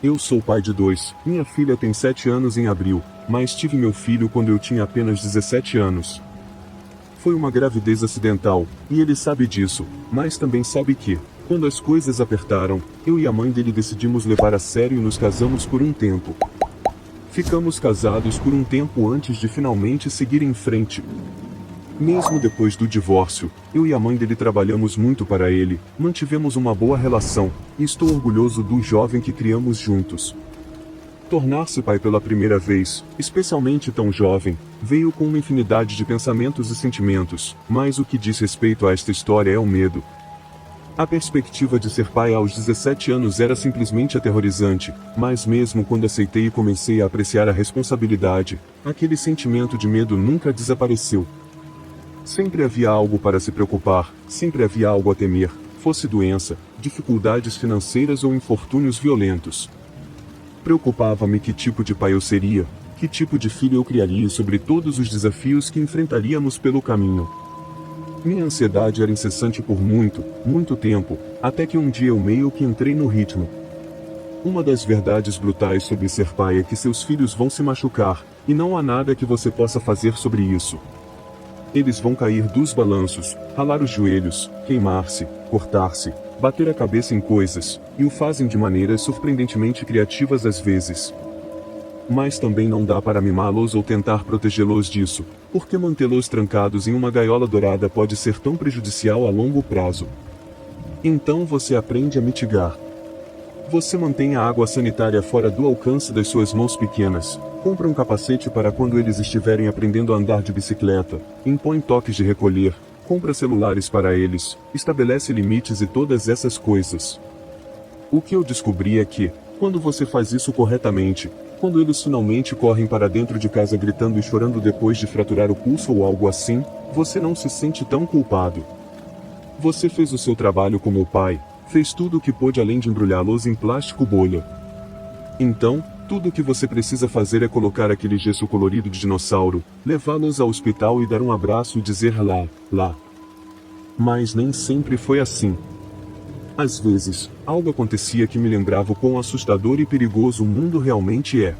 Eu sou pai de dois, minha filha tem 7 anos em abril, mas tive meu filho quando eu tinha apenas 17 anos. Foi uma gravidez acidental, e ele sabe disso, mas também sabe que, quando as coisas apertaram, eu e a mãe dele decidimos levar a sério e nos casamos por um tempo. Ficamos casados por um tempo antes de finalmente seguir em frente. Mesmo depois do divórcio, eu e a mãe dele trabalhamos muito para ele, mantivemos uma boa relação, e estou orgulhoso do jovem que criamos juntos. Tornar-se pai pela primeira vez, especialmente tão jovem, veio com uma infinidade de pensamentos e sentimentos, mas o que diz respeito a esta história é o medo. A perspectiva de ser pai aos 17 anos era simplesmente aterrorizante, mas mesmo quando aceitei e comecei a apreciar a responsabilidade, aquele sentimento de medo nunca desapareceu. Sempre havia algo para se preocupar, sempre havia algo a temer, fosse doença, dificuldades financeiras ou infortúnios violentos. Preocupava-me que tipo de pai eu seria, que tipo de filho eu criaria e sobre todos os desafios que enfrentaríamos pelo caminho. Minha ansiedade era incessante por muito tempo, até que um dia eu meio que entrei no ritmo. Uma das verdades brutais sobre ser pai é que seus filhos vão se machucar, e não há nada que você possa fazer sobre isso. Eles vão cair dos balanços, ralar os joelhos, queimar-se, cortar-se, bater a cabeça em coisas, e o fazem de maneiras surpreendentemente criativas às vezes. Mas também não dá para mimá-los ou tentar protegê-los disso, porque mantê-los trancados em uma gaiola dourada pode ser tão prejudicial a longo prazo. Então você aprende a mitigar. Você mantém a água sanitária fora do alcance das suas mãos pequenas, compra um capacete para quando eles estiverem aprendendo a andar de bicicleta, impõe toques de recolher, compra celulares para eles, estabelece limites e todas essas coisas. O que eu descobri é que, quando você faz isso corretamente, quando eles finalmente correm para dentro de casa gritando e chorando depois de fraturar o pulso ou algo assim, você não se sente tão culpado. Você fez o seu trabalho como pai, fez tudo o que pôde além de embrulhá-los em plástico bolha. Então, tudo o que você precisa fazer é colocar aquele gesso colorido de dinossauro, levá-los ao hospital e dar um abraço e dizer lá. Mas nem sempre foi assim. Às vezes, algo acontecia que me lembrava o quão assustador e perigoso o mundo realmente é.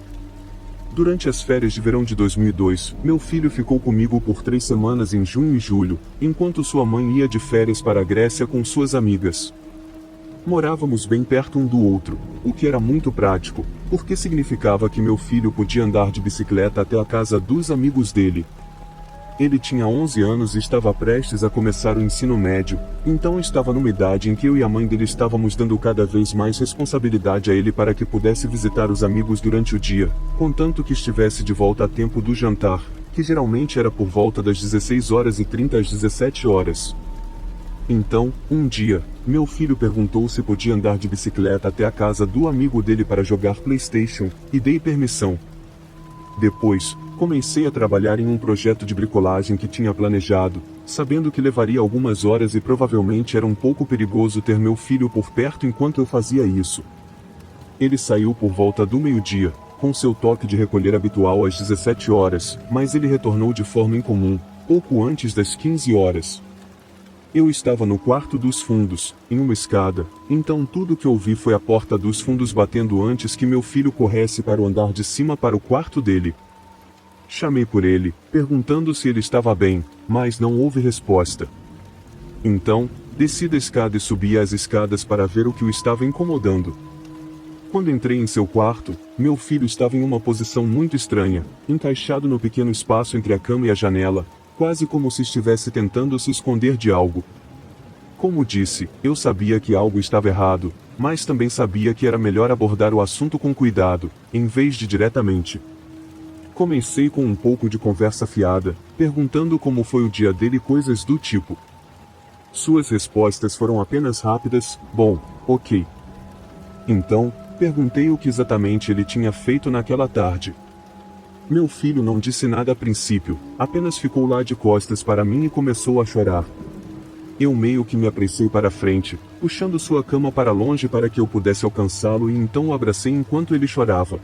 Durante as férias de verão de 2002, meu filho ficou comigo por 3 semanas em junho e julho, enquanto sua mãe ia de férias para a Grécia com suas amigas. Morávamos bem perto um do outro, o que era muito prático, porque significava que meu filho podia andar de bicicleta até a casa dos amigos dele. Ele tinha 11 anos e estava prestes a começar o ensino médio, então estava numa idade em que eu e a mãe dele estávamos dando cada vez mais responsabilidade a ele para que pudesse visitar os amigos durante o dia, contanto que estivesse de volta a tempo do jantar, que geralmente era por volta das 16h30 às 17h. Então, um dia, meu filho perguntou se podia andar de bicicleta até a casa do amigo dele para jogar PlayStation, e dei permissão. Depois, comecei a trabalhar em um projeto de bricolagem que tinha planejado, sabendo que levaria algumas horas e provavelmente era um pouco perigoso ter meu filho por perto enquanto eu fazia isso. Ele saiu por volta do meio-dia, com seu toque de recolher habitual às 17h, mas ele retornou de forma incomum, pouco antes das 15h. Eu estava no quarto dos fundos, em uma escada, então tudo que ouvi foi a porta dos fundos batendo antes que meu filho corresse para o andar de cima para o quarto dele. Chamei por ele, perguntando se ele estava bem, mas não houve resposta. Então, desci da escada e subi as escadas para ver o que o estava incomodando. Quando entrei em seu quarto, meu filho estava em uma posição muito estranha, encaixado no pequeno espaço entre a cama e a janela, quase como se estivesse tentando se esconder de algo. Como disse, eu sabia que algo estava errado, mas também sabia que era melhor abordar o assunto com cuidado, em vez de diretamente. Comecei com um pouco de conversa fiada, perguntando como foi o dia dele e coisas do tipo. Suas respostas foram apenas rápidas, bom, ok. Então, perguntei o que exatamente ele tinha feito naquela tarde. Meu filho não disse nada a princípio, apenas ficou lá de costas para mim e começou a chorar. Eu meio que me apressei para frente, puxando sua cama para longe para que eu pudesse alcançá-lo e então o abracei enquanto ele chorava.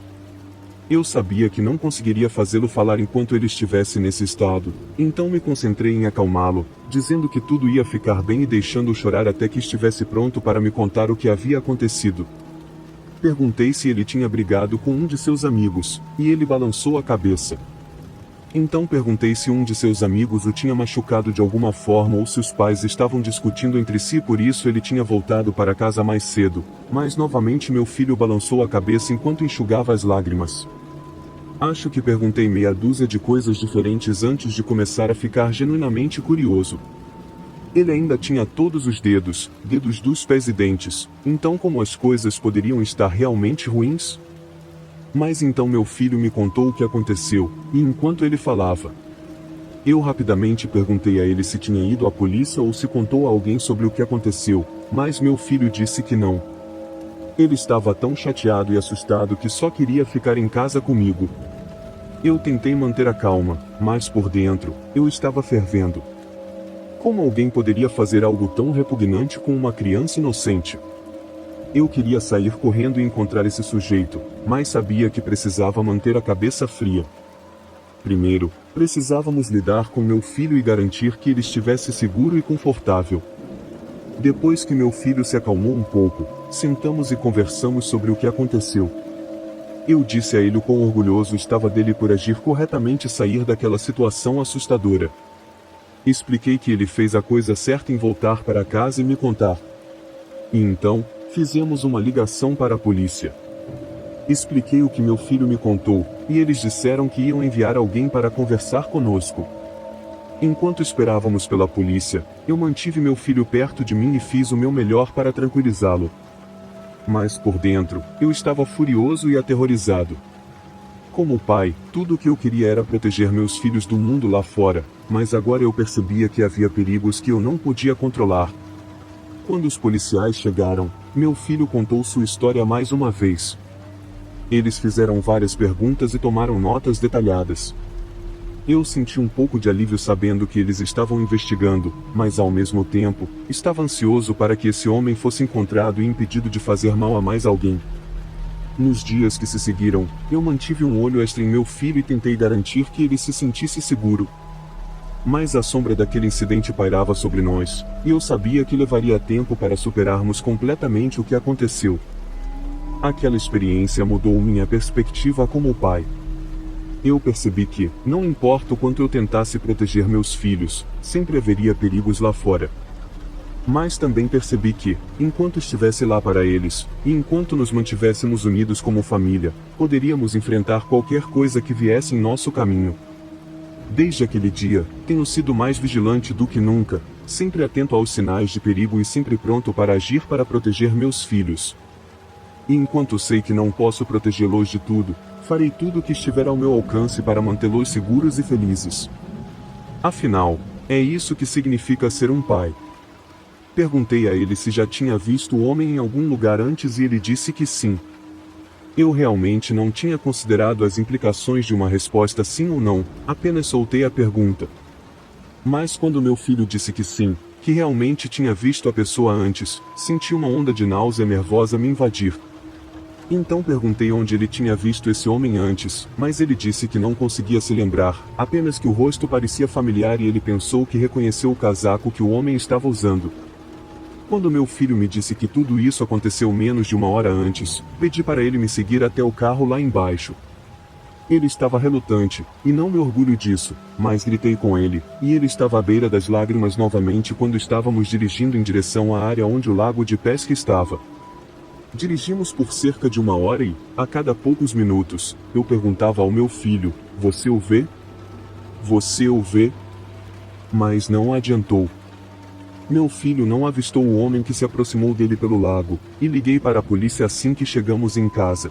Eu sabia que não conseguiria fazê-lo falar enquanto ele estivesse nesse estado, então me concentrei em acalmá-lo, dizendo que tudo ia ficar bem e deixando-o chorar até que estivesse pronto para me contar o que havia acontecido. Perguntei se ele tinha brigado com um de seus amigos, e ele balançou a cabeça. Então perguntei se um de seus amigos o tinha machucado de alguma forma ou se os pais estavam discutindo entre si, por isso ele tinha voltado para casa mais cedo, mas novamente meu filho balançou a cabeça enquanto enxugava as lágrimas. Acho que perguntei meia dúzia de coisas diferentes antes de começar a ficar genuinamente curioso. Ele ainda tinha todos os dedos dos pés e dentes, então como as coisas poderiam estar realmente ruins? Mas então meu filho me contou o que aconteceu, e enquanto ele falava, eu rapidamente perguntei a ele se tinha ido à polícia ou se contou a alguém sobre o que aconteceu, mas meu filho disse que não. Ele estava tão chateado e assustado que só queria ficar em casa comigo. Eu tentei manter a calma, mas por dentro, eu estava fervendo. Como alguém poderia fazer algo tão repugnante com uma criança inocente? Eu queria sair correndo e encontrar esse sujeito, mas sabia que precisava manter a cabeça fria. Primeiro, precisávamos lidar com meu filho e garantir que ele estivesse seguro e confortável. Depois que meu filho se acalmou um pouco, sentamos e conversamos sobre o que aconteceu. Eu disse a ele o quão orgulhoso estava dele por agir corretamente e sair daquela situação assustadora. Expliquei que ele fez a coisa certa em voltar para casa e me contar. E então, fizemos uma ligação para a polícia. Expliquei o que meu filho me contou, e eles disseram que iam enviar alguém para conversar conosco. Enquanto esperávamos pela polícia, eu mantive meu filho perto de mim e fiz o meu melhor para tranquilizá-lo. Mas por dentro, eu estava furioso e aterrorizado. Como pai, tudo o que eu queria era proteger meus filhos do mundo lá fora, mas agora eu percebia que havia perigos que eu não podia controlar. Quando os policiais chegaram, meu filho contou sua história mais uma vez. Eles fizeram várias perguntas e tomaram notas detalhadas. Eu senti um pouco de alívio sabendo que eles estavam investigando, mas ao mesmo tempo, estava ansioso para que esse homem fosse encontrado e impedido de fazer mal a mais alguém. Nos dias que se seguiram, eu mantive um olho extra em meu filho e tentei garantir que ele se sentisse seguro. Mas a sombra daquele incidente pairava sobre nós, e eu sabia que levaria tempo para superarmos completamente o que aconteceu. Aquela experiência mudou minha perspectiva como pai. Eu percebi que, não importa o quanto eu tentasse proteger meus filhos, sempre haveria perigos lá fora. Mas também percebi que, enquanto estivesse lá para eles, e enquanto nos mantivéssemos unidos como família, poderíamos enfrentar qualquer coisa que viesse em nosso caminho. Desde aquele dia, tenho sido mais vigilante do que nunca, sempre atento aos sinais de perigo e sempre pronto para agir para proteger meus filhos. E enquanto sei que não posso protegê-los de tudo, farei tudo o que estiver ao meu alcance para mantê-los seguros e felizes. Afinal, é isso que significa ser um pai. Perguntei a ele se já tinha visto o homem em algum lugar antes e ele disse que sim. Eu realmente não tinha considerado as implicações de uma resposta sim ou não, apenas soltei a pergunta. Mas quando meu filho disse que sim, que realmente tinha visto a pessoa antes, senti uma onda de náusea nervosa me invadir. Então perguntei onde ele tinha visto esse homem antes, mas ele disse que não conseguia se lembrar, apenas que o rosto parecia familiar e ele pensou que reconheceu o casaco que o homem estava usando. Quando meu filho me disse que tudo isso aconteceu menos de uma hora antes, pedi para ele me seguir até o carro lá embaixo. Ele estava relutante, e não me orgulho disso, mas gritei com ele, e ele estava à beira das lágrimas novamente quando estávamos dirigindo em direção à área onde o lago de pesca estava. Dirigimos por cerca de uma hora e, a cada poucos minutos, eu perguntava ao meu filho, "Você o vê? Você o vê?" Mas não adiantou. Meu filho não avistou o homem que se aproximou dele pelo lago, e liguei para a polícia assim que chegamos em casa.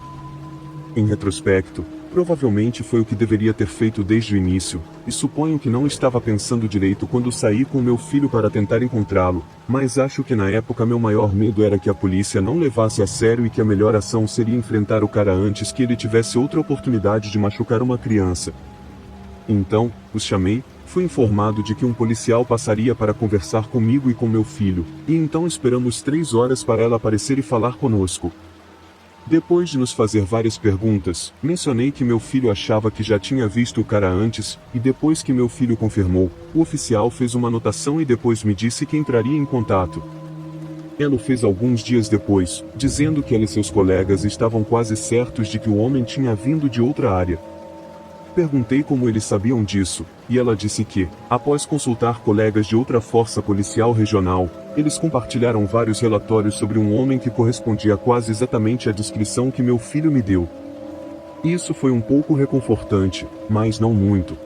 Em retrospecto, provavelmente foi o que deveria ter feito desde o início, e suponho que não estava pensando direito quando saí com meu filho para tentar encontrá-lo, mas acho que na época meu maior medo era que a polícia não levasse a sério e que a melhor ação seria enfrentar o cara antes que ele tivesse outra oportunidade de machucar uma criança. Então, os chamei, fui informado de que um policial passaria para conversar comigo e com meu filho, e então esperamos 3 horas para ela aparecer e falar conosco. Depois de nos fazer várias perguntas, mencionei que meu filho achava que já tinha visto o cara antes, e depois que meu filho confirmou, o oficial fez uma anotação e depois me disse que entraria em contato. Ela o fez alguns dias depois, dizendo que ela e seus colegas estavam quase certos de que o homem tinha vindo de outra área. Perguntei como eles sabiam disso, e ela disse que, após consultar colegas de outra força policial regional, eles compartilharam vários relatórios sobre um homem que correspondia quase exatamente à descrição que meu filho me deu. Isso foi um pouco reconfortante, mas não muito.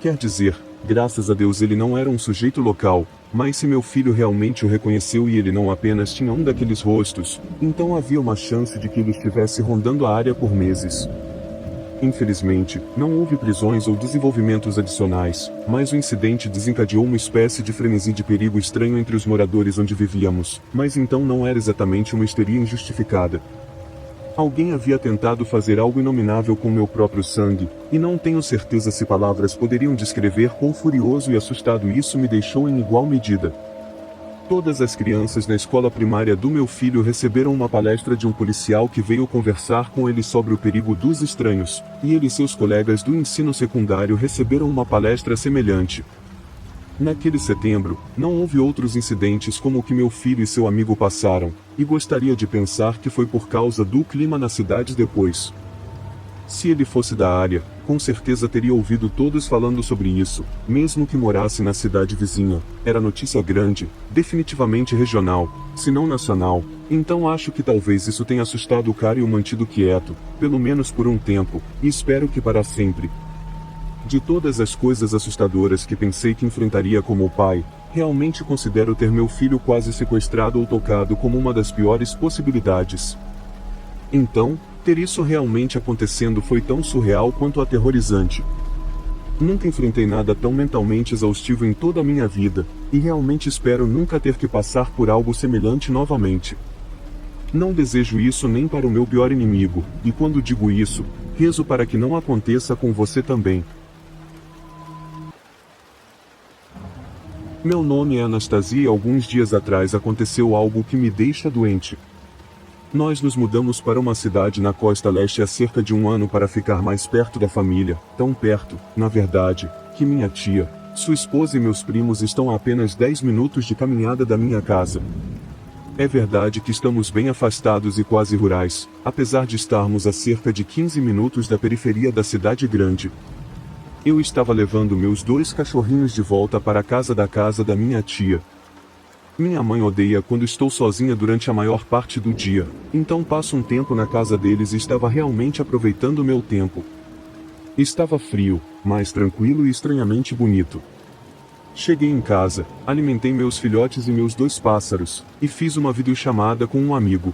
Quer dizer, graças a Deus ele não era um sujeito local, mas se meu filho realmente o reconheceu e ele não apenas tinha um daqueles rostos, então havia uma chance de que ele estivesse rondando a área por meses. Infelizmente, não houve prisões ou desenvolvimentos adicionais, mas o incidente desencadeou uma espécie de frenesi de perigo estranho entre os moradores onde vivíamos, mas então não era exatamente uma histeria injustificada. Alguém havia tentado fazer algo inominável com meu próprio sangue, e não tenho certeza se palavras poderiam descrever quão furioso e assustado isso me deixou em igual medida. Todas as crianças na escola primária do meu filho receberam uma palestra de um policial que veio conversar com eles sobre o perigo dos estranhos, e ele e seus colegas do ensino secundário receberam uma palestra semelhante. Naquele setembro, não houve outros incidentes como o que meu filho e seu amigo passaram, e gostaria de pensar que foi por causa do clima na cidade depois. Se ele fosse da área, com certeza teria ouvido todos falando sobre isso, mesmo que morasse na cidade vizinha. Era notícia grande, definitivamente regional, se não nacional, então acho que talvez isso tenha assustado o cara e o mantido quieto, pelo menos por um tempo, e espero que para sempre. De todas as coisas assustadoras que pensei que enfrentaria como pai, realmente considero ter meu filho quase sequestrado ou tocado como uma das piores possibilidades. Então, ter isso realmente acontecendo foi tão surreal quanto aterrorizante. Nunca enfrentei nada tão mentalmente exaustivo em toda a minha vida, e realmente espero nunca ter que passar por algo semelhante novamente. Não desejo isso nem para o meu pior inimigo, e quando digo isso, rezo para que não aconteça com você também. Meu nome é Anastasia e alguns dias atrás aconteceu algo que me deixa doente. Nós nos mudamos para uma cidade na costa leste há cerca de um ano para ficar mais perto da família, tão perto, na verdade, que minha tia, sua esposa e meus primos estão a apenas 10 minutos de caminhada da minha casa. É verdade que estamos bem afastados e quase rurais, apesar de estarmos a cerca de 15 minutos da periferia da cidade grande. Eu estava levando meus 2 cachorrinhos de volta para a casa da minha tia. Minha mãe odeia quando estou sozinha durante a maior parte do dia, então passo um tempo na casa deles e estava realmente aproveitando o meu tempo. Estava frio, mas tranquilo e estranhamente bonito. Cheguei em casa, alimentei meus filhotes e meus 2 pássaros, e fiz uma videochamada com um amigo.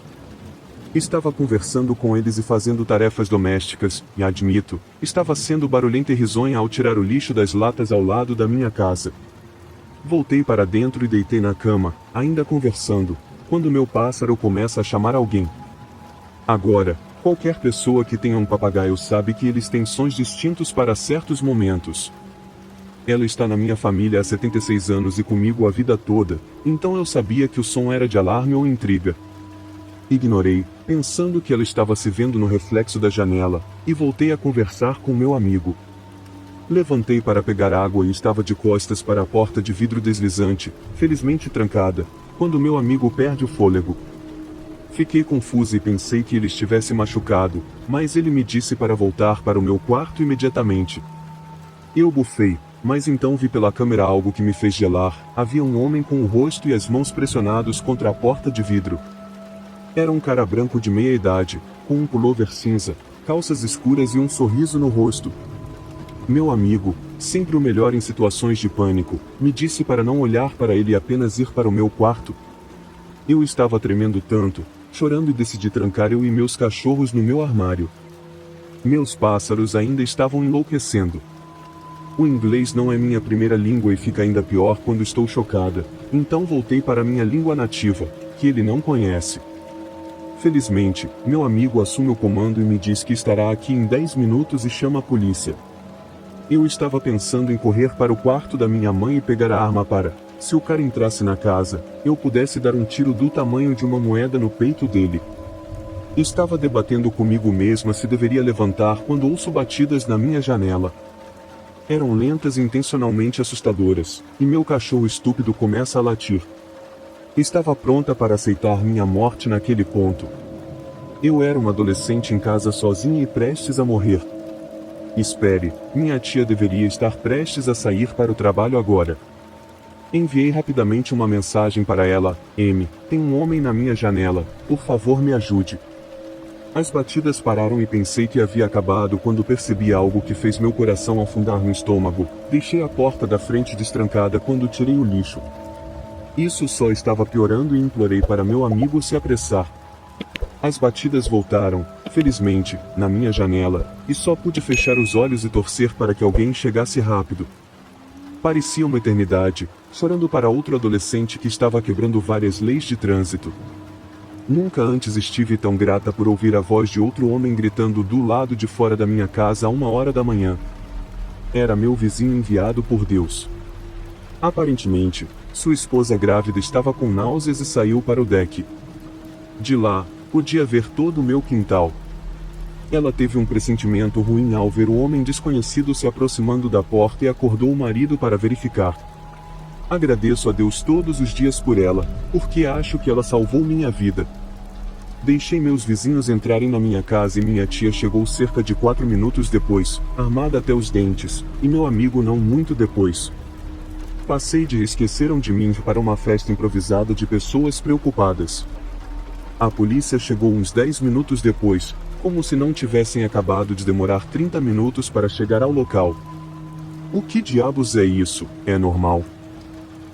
Estava conversando com eles e fazendo tarefas domésticas, e admito, estava sendo barulhenta e risonha ao tirar o lixo das latas ao lado da minha casa. Voltei para dentro e deitei na cama, ainda conversando, quando meu pássaro começa a chamar alguém. Agora, qualquer pessoa que tenha um papagaio sabe que eles têm sons distintos para certos momentos. Ela está na minha família há 76 anos e comigo a vida toda, então eu sabia que o som era de alarme ou intriga. Ignorei, pensando que ela estava se vendo no reflexo da janela, e voltei a conversar com meu amigo. Levantei para pegar água e estava de costas para a porta de vidro deslizante, felizmente trancada, quando meu amigo perde o fôlego. Fiquei confuso e pensei que ele estivesse machucado, mas ele me disse para voltar para o meu quarto imediatamente. Eu bufei, mas então vi pela câmera algo que me fez gelar. Havia um homem com o rosto e as mãos pressionados contra a porta de vidro. Era um cara branco de meia idade, com um pullover cinza, calças escuras e um sorriso no rosto. Meu amigo, sempre o melhor em situações de pânico, me disse para não olhar para ele e apenas ir para o meu quarto. Eu estava tremendo tanto, chorando e decidi trancar eu e meus cachorros no meu armário. Meus pássaros ainda estavam enlouquecendo. O inglês não é minha primeira língua e fica ainda pior quando estou chocada, então voltei para minha língua nativa, que ele não conhece. Felizmente, meu amigo assume o comando e me diz que estará aqui em 10 minutos e chama a polícia. Eu estava pensando em correr para o quarto da minha mãe e pegar a arma para, se o cara entrasse na casa, eu pudesse dar um tiro do tamanho de uma moeda no peito dele. Estava debatendo comigo mesma se deveria levantar quando ouço batidas na minha janela. Eram lentas e intencionalmente assustadoras, e meu cachorro estúpido começa a latir. Estava pronta para aceitar minha morte naquele ponto. Eu era uma adolescente em casa sozinha e prestes a morrer. Espere, minha tia deveria estar prestes a sair para o trabalho agora. Enviei rapidamente uma mensagem para ela: M, tem um homem na minha janela, por favor me ajude. As batidas pararam e pensei que havia acabado quando percebi algo que fez meu coração afundar no estômago. Deixei a porta da frente destrancada quando tirei o lixo. Isso só estava piorando e implorei para meu amigo se apressar. As batidas voltaram, felizmente, na minha janela, e só pude fechar os olhos e torcer para que alguém chegasse rápido. Parecia uma eternidade, chorando para outro adolescente que estava quebrando várias leis de trânsito. Nunca antes estive tão grata por ouvir a voz de outro homem gritando do lado de fora da minha casa a 1 hora da manhã. Era meu vizinho enviado por Deus. Aparentemente, sua esposa grávida estava com náuseas e saiu para o deck. De lá, podia ver todo o meu quintal. Ela teve um pressentimento ruim ao ver o homem desconhecido se aproximando da porta e acordou o marido para verificar. Agradeço a Deus todos os dias por ela, porque acho que ela salvou minha vida. Deixei meus vizinhos entrarem na minha casa e minha tia chegou cerca de 4 minutos depois, armada até os dentes, e meu amigo não muito depois. Passei de esqueceram de mim para uma festa improvisada de pessoas preocupadas. A polícia chegou uns 10 minutos depois, como se não tivessem acabado de demorar 30 minutos para chegar ao local. O que diabos é isso? É normal?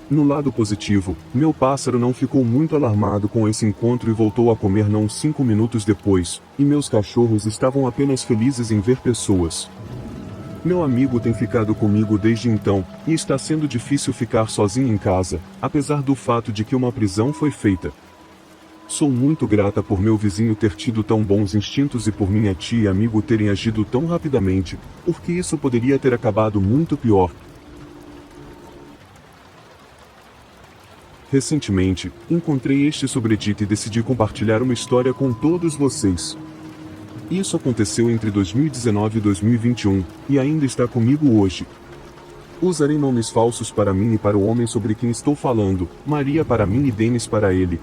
No lado positivo, meu pássaro não ficou muito alarmado com esse encontro e voltou a comer não 5 minutos depois, e meus cachorros estavam apenas felizes em ver pessoas. Meu amigo tem ficado comigo desde então, e está sendo difícil ficar sozinho em casa, apesar do fato de que uma prisão foi feita. Sou muito grata por meu vizinho ter tido tão bons instintos e por minha tia e amigo terem agido tão rapidamente, porque isso poderia ter acabado muito pior. Recentemente, encontrei este subreddit e decidi compartilhar uma história com todos vocês. Isso aconteceu entre 2019 e 2021, e ainda está comigo hoje. Usarei nomes falsos para mim e para o homem sobre quem estou falando, Maria para mim e Denis para ele.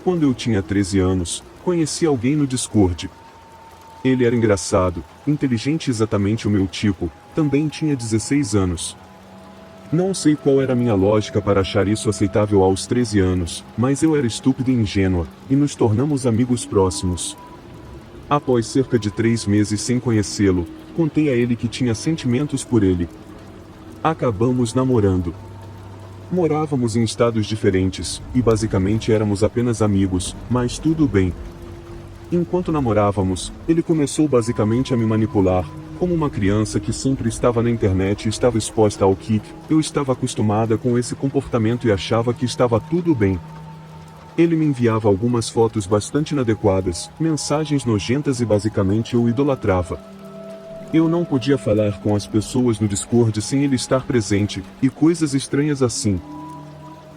Quando eu tinha 13 anos, conheci alguém no Discord. Ele era engraçado, inteligente, exatamente o meu tipo, também tinha 16 anos. Não sei qual era a minha lógica para achar isso aceitável aos 13 anos, mas eu era estúpida e ingênua, e nos tornamos amigos próximos. Após cerca de 3 meses sem conhecê-lo, contei a ele que tinha sentimentos por ele. Acabamos namorando. Morávamos em estados diferentes, e basicamente éramos apenas amigos, mas tudo bem. Enquanto namorávamos, ele começou basicamente a me manipular. Como uma criança que sempre estava na internet e estava exposta ao kick, eu estava acostumada com esse comportamento e achava que estava tudo bem. Ele me enviava algumas fotos bastante inadequadas, mensagens nojentas e basicamente eu o idolatrava. Eu não podia falar com as pessoas no Discord sem ele estar presente, e coisas estranhas assim.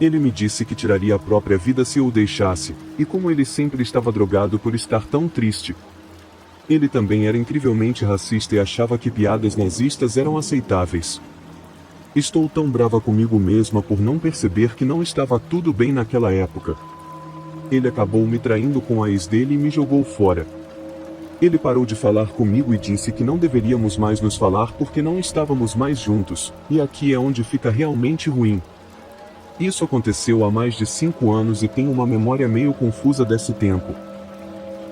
Ele me disse que tiraria a própria vida se eu o deixasse, e como ele sempre estava drogado por estar tão triste. Ele também era incrivelmente racista e achava que piadas nazistas eram aceitáveis. Estou tão brava comigo mesma por não perceber que não estava tudo bem naquela época. Ele acabou me traindo com a ex dele e me jogou fora. Ele parou de falar comigo e disse que não deveríamos mais nos falar porque não estávamos mais juntos, e aqui é onde fica realmente ruim. Isso aconteceu há mais de 5 anos e tenho uma memória meio confusa desse tempo.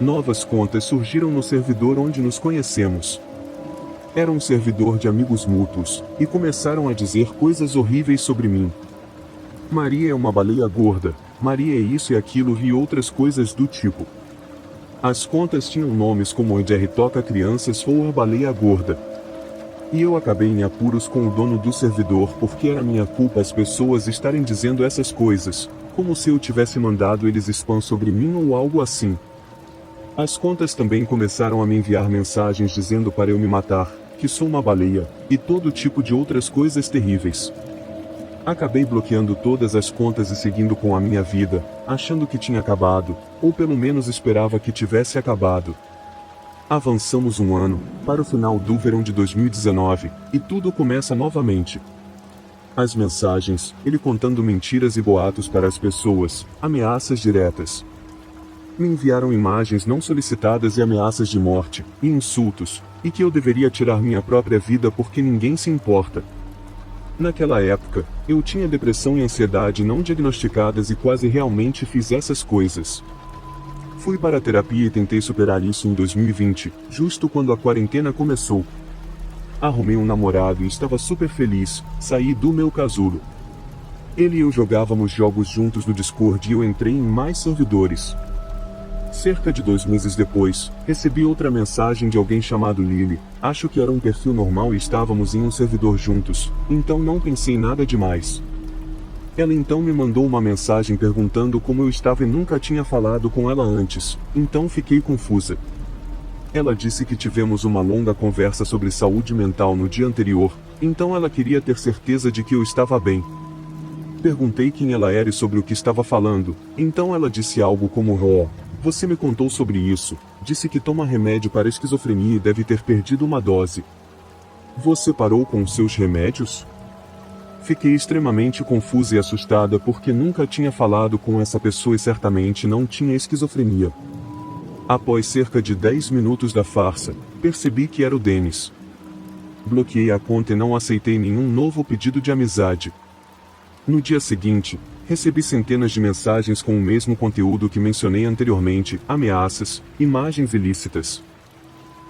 Novas contas surgiram no servidor onde nos conhecemos. Era um servidor de amigos mútuos, e começaram a dizer coisas horríveis sobre mim. Maria é uma baleia gorda, Maria é isso e aquilo e outras coisas do tipo. As contas tinham nomes como Eder Toca Crianças ou a Baleia Gorda. E eu acabei em apuros com o dono do servidor porque era minha culpa as pessoas estarem dizendo essas coisas, como se eu tivesse mandado eles spam sobre mim ou algo assim. As contas também começaram a me enviar mensagens dizendo para eu me matar, que sou uma baleia, e todo tipo de outras coisas terríveis. Acabei bloqueando todas as contas e seguindo com a minha vida, achando que tinha acabado, ou pelo menos esperava que tivesse acabado. Avançamos um ano, para o final do verão de 2019, e tudo começa novamente. As mensagens, ele contando mentiras e boatos para as pessoas, ameaças diretas. Me enviaram imagens não solicitadas e ameaças de morte, e insultos, e que eu deveria tirar minha própria vida porque ninguém se importa. Naquela época, eu tinha depressão e ansiedade não diagnosticadas e quase realmente fiz essas coisas. Fui para a terapia e tentei superar isso em 2020, justo quando a quarentena começou. Arrumei um namorado e estava super feliz, saí do meu casulo. Ele e eu jogávamos jogos juntos no Discord e eu entrei em mais servidores. Cerca de 2 meses depois, recebi outra mensagem de alguém chamado Lily, acho que era um perfil normal e estávamos em um servidor juntos, então não pensei nada demais. Ela então me mandou uma mensagem perguntando como eu estava e nunca tinha falado com ela antes, então fiquei confusa. Ela disse que tivemos uma longa conversa sobre saúde mental no dia anterior, então ela queria ter certeza de que eu estava bem. Perguntei quem ela era e sobre o que estava falando, então ela disse algo como: "Oh, você me contou sobre isso, disse que toma remédio para esquizofrenia e deve ter perdido uma dose. Você parou com os seus remédios?" Fiquei extremamente confusa e assustada porque nunca tinha falado com essa pessoa e certamente não tinha esquizofrenia. Após cerca de 10 minutos da farsa, percebi que era o Dennis. Bloqueei a conta e não aceitei nenhum novo pedido de amizade. No dia seguinte, recebi centenas de mensagens com o mesmo conteúdo que mencionei anteriormente, ameaças, imagens ilícitas.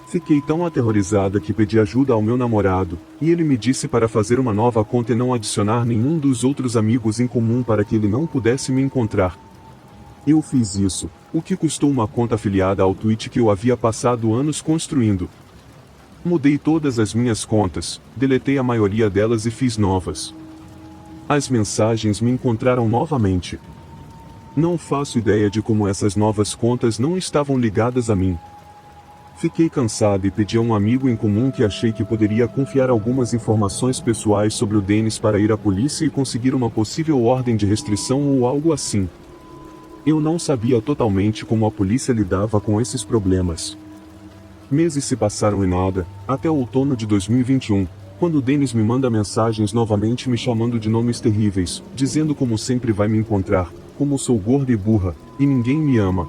Fiquei tão aterrorizada que pedi ajuda ao meu namorado, e ele me disse para fazer uma nova conta e não adicionar nenhum dos outros amigos em comum para que ele não pudesse me encontrar. Eu fiz isso, o que custou uma conta afiliada ao Twitch que eu havia passado anos construindo. Mudei todas as minhas contas, deletei a maioria delas e fiz novas. As mensagens me encontraram novamente. Não faço ideia de como essas novas contas não estavam ligadas a mim. Fiquei cansado e pedi a um amigo em comum que achei que poderia confiar algumas informações pessoais sobre o Dennis para ir à polícia e conseguir uma possível ordem de restrição ou algo assim. Eu não sabia totalmente como a polícia lidava com esses problemas. Meses se passaram e nada, até o outono de 2021, quando o Dennis me manda mensagens novamente me chamando de nomes terríveis, dizendo como sempre vai me encontrar, como sou gorda e burra, e ninguém me ama.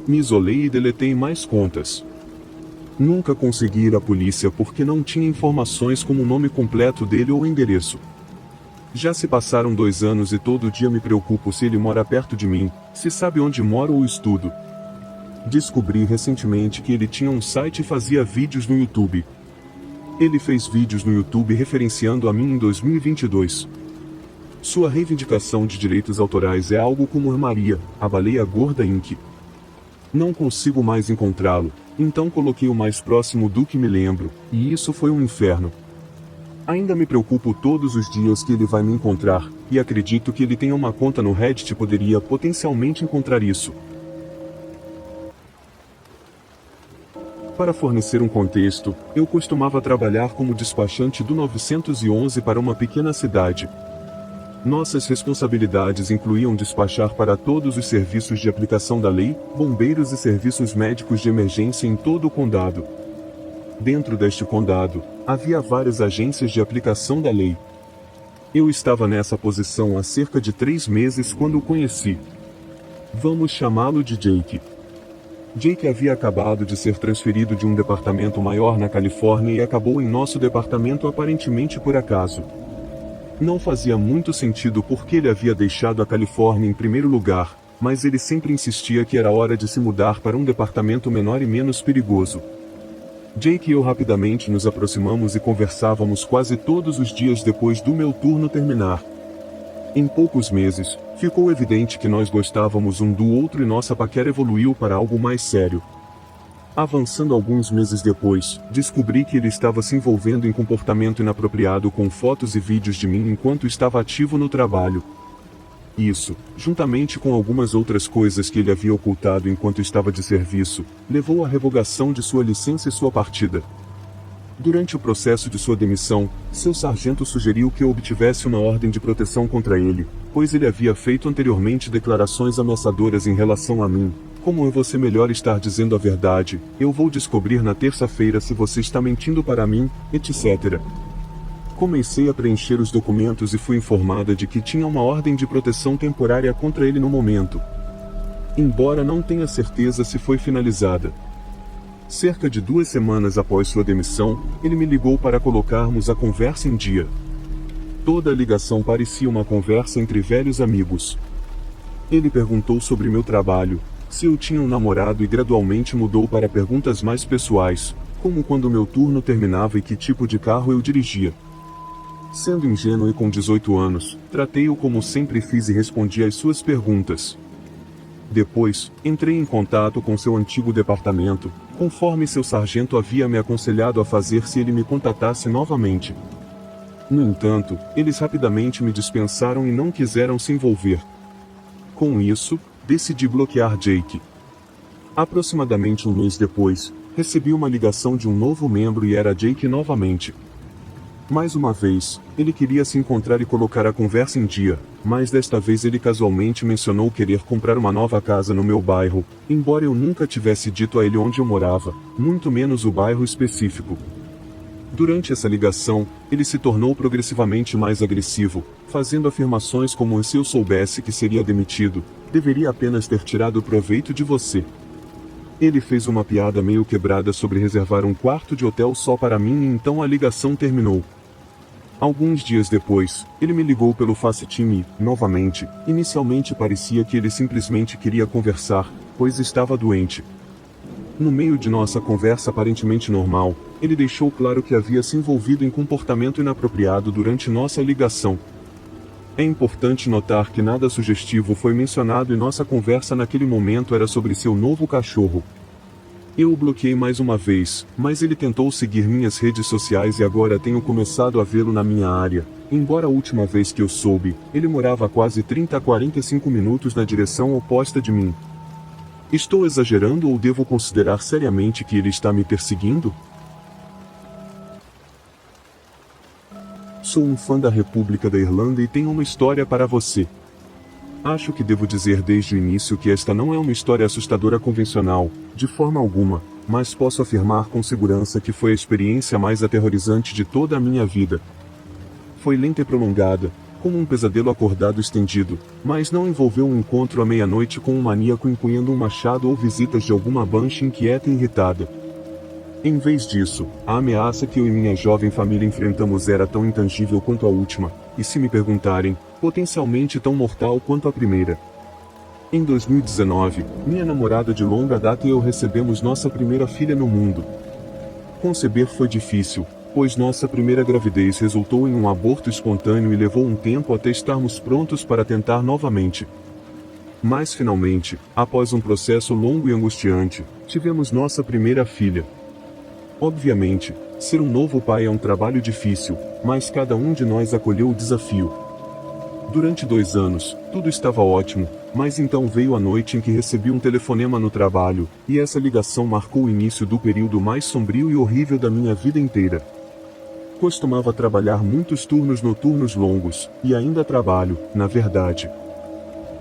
Me isolei e deletei mais contas. Nunca consegui ir à polícia porque não tinha informações como o nome completo dele ou endereço. Já se passaram 2 anos e todo dia me preocupo se ele mora perto de mim, se sabe onde moro ou estudo. Descobri recentemente que ele tinha um site e fazia vídeos no YouTube. Ele fez vídeos no YouTube referenciando a mim em 2022. Sua reivindicação de direitos autorais é algo como Maria, a baleia gorda Inc. Não consigo mais encontrá-lo, então coloquei o mais próximo do que me lembro, e isso foi um inferno. Ainda me preocupo todos os dias que ele vai me encontrar, e acredito que ele tenha uma conta no Reddit e poderia potencialmente encontrar isso. Para fornecer um contexto, eu costumava trabalhar como despachante do 911 para uma pequena cidade. Nossas responsabilidades incluíam despachar para todos os serviços de aplicação da lei, bombeiros e serviços médicos de emergência em todo o condado. Dentro deste condado, havia várias agências de aplicação da lei. Eu estava nessa posição há cerca de 3 meses quando o conheci. Vamos chamá-lo de Jake. Jake havia acabado de ser transferido de um departamento maior na Califórnia e acabou em nosso departamento aparentemente por acaso. Não fazia muito sentido porque ele havia deixado a Califórnia em primeiro lugar, mas ele sempre insistia que era hora de se mudar para um departamento menor e menos perigoso. Jake e eu rapidamente nos aproximamos e conversávamos quase todos os dias depois do meu turno terminar. Em poucos meses, ficou evidente que nós gostávamos um do outro e nossa paquera evoluiu para algo mais sério. Avançando alguns meses depois, descobri que ele estava se envolvendo em comportamento inapropriado com fotos e vídeos de mim enquanto estava ativo no trabalho. Isso, juntamente com algumas outras coisas que ele havia ocultado enquanto estava de serviço, levou à revogação de sua licença e sua partida. Durante o processo de sua demissão, seu sargento sugeriu que eu obtivesse uma ordem de proteção contra ele, pois ele havia feito anteriormente declarações ameaçadoras em relação a mim. Como é você melhor estar dizendo a verdade, eu vou descobrir na terça-feira se você está mentindo para mim, etc. Comecei a preencher os documentos e fui informada de que tinha uma ordem de proteção temporária contra ele no momento, embora não tenha certeza se foi finalizada. Cerca de 2 semanas após sua demissão, ele me ligou para colocarmos a conversa em dia. Toda a ligação parecia uma conversa entre velhos amigos. Ele perguntou sobre meu trabalho, se eu tinha um namorado e gradualmente mudou para perguntas mais pessoais, como quando meu turno terminava e que tipo de carro eu dirigia. Sendo ingênuo e com 18 anos, tratei-o como sempre fiz e respondi às suas perguntas. Depois, entrei em contato com seu antigo departamento, conforme seu sargento havia me aconselhado a fazer se ele me contatasse novamente. No entanto, eles rapidamente me dispensaram e não quiseram se envolver. Com isso, decidi bloquear Jake. Aproximadamente um mês depois, recebi uma ligação de um novo membro e era Jake novamente. Mais uma vez, ele queria se encontrar e colocar a conversa em dia, mas desta vez ele casualmente mencionou querer comprar uma nova casa no meu bairro, embora eu nunca tivesse dito a ele onde eu morava, muito menos o bairro específico. Durante essa ligação, ele se tornou progressivamente mais agressivo, fazendo afirmações como se eu soubesse que seria demitido, deveria apenas ter tirado proveito de você. Ele fez uma piada meio quebrada sobre reservar um quarto de hotel só para mim e então a ligação terminou. Alguns dias depois, ele me ligou pelo FaceTime, novamente. Inicialmente parecia que ele simplesmente queria conversar, pois estava doente. No meio de nossa conversa aparentemente normal, ele deixou claro que havia se envolvido em comportamento inapropriado durante nossa ligação. É importante notar que nada sugestivo foi mencionado e nossa conversa naquele momento era sobre seu novo cachorro. Eu o bloqueei mais uma vez, mas ele tentou seguir minhas redes sociais e agora tenho começado a vê-lo na minha área. Embora a última vez que eu soube, ele morava a quase 30 a 45 minutos na direção oposta de mim. Estou exagerando ou devo considerar seriamente que ele está me perseguindo? Sou um fã da República da Irlanda e tenho uma história para você. Acho que devo dizer desde o início que esta não é uma história assustadora convencional, de forma alguma, mas posso afirmar com segurança que foi a experiência mais aterrorizante de toda a minha vida. Foi lenta e prolongada, como um pesadelo acordado estendido, mas não envolveu um encontro à meia-noite com um maníaco empunhando um machado ou visitas de alguma banshee inquieta e irritada. Em vez disso, a ameaça que eu e minha jovem família enfrentamos era tão intangível quanto a última, e se me perguntarem, potencialmente tão mortal quanto a primeira. Em 2019, minha namorada de longa data e eu recebemos nossa primeira filha no mundo. Conceber foi difícil, pois nossa primeira gravidez resultou em um aborto espontâneo e levou um tempo até estarmos prontos para tentar novamente. Mas finalmente, após um processo longo e angustiante, tivemos nossa primeira filha. Obviamente, ser um novo pai é um trabalho difícil, mas cada um de nós acolheu o desafio. Durante 2 anos, tudo estava ótimo, mas então veio a noite em que recebi um telefonema no trabalho, e essa ligação marcou o início do período mais sombrio e horrível da minha vida inteira. Costumava trabalhar muitos turnos noturnos longos, e ainda trabalho, na verdade.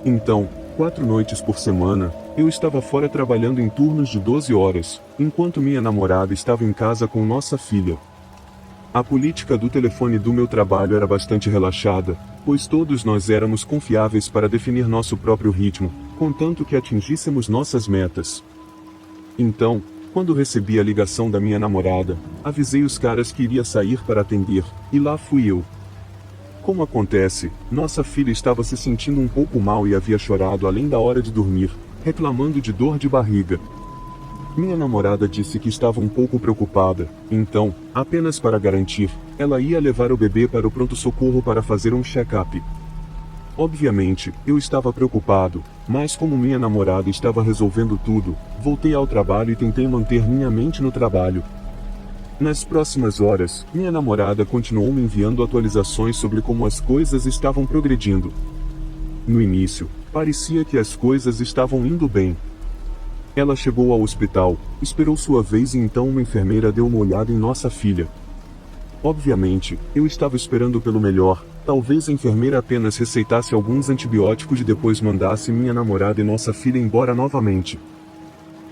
Então, 4 noites por semana, eu estava fora trabalhando em turnos de 12 horas, enquanto minha namorada estava em casa com nossa filha. A política do telefone do meu trabalho era bastante relaxada, pois todos nós éramos confiáveis para definir nosso próprio ritmo, contanto que atingíssemos nossas metas. Então, quando recebi a ligação da minha namorada, avisei os caras que iria sair para atender, e lá fui eu. Como acontece, nossa filha estava se sentindo um pouco mal e havia chorado além da hora de dormir, reclamando de dor de barriga. Minha namorada disse que estava um pouco preocupada, então, apenas para garantir, ela ia levar o bebê para o pronto-socorro para fazer um check-up. Obviamente, eu estava preocupado, mas como minha namorada estava resolvendo tudo, voltei ao trabalho e tentei manter minha mente no trabalho. Nas próximas horas, minha namorada continuou me enviando atualizações sobre como as coisas estavam progredindo. No início, parecia que as coisas estavam indo bem. Ela chegou ao hospital, esperou sua vez e então uma enfermeira deu uma olhada em nossa filha. Obviamente, eu estava esperando pelo melhor, talvez a enfermeira apenas receitasse alguns antibióticos e depois mandasse minha namorada e nossa filha embora novamente.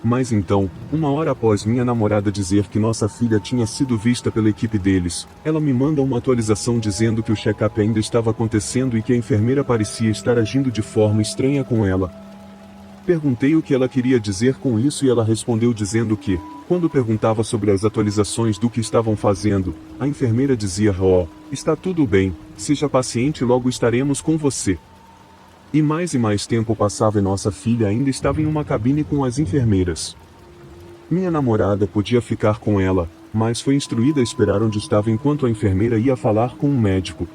Mas então, uma hora após minha namorada dizer que nossa filha tinha sido vista pela equipe deles, ela me manda uma atualização dizendo que o check-up ainda estava acontecendo e que a enfermeira parecia estar agindo de forma estranha com ela. Perguntei o que ela queria dizer com isso e ela respondeu dizendo que, quando perguntava sobre as atualizações do que estavam fazendo, a enfermeira dizia: "Oh, está tudo bem, seja paciente, logo estaremos com você." E mais tempo passava e nossa filha ainda estava em uma cabine com as enfermeiras. Minha namorada podia ficar com ela, mas foi instruída a esperar onde estava enquanto a enfermeira ia falar com um médico.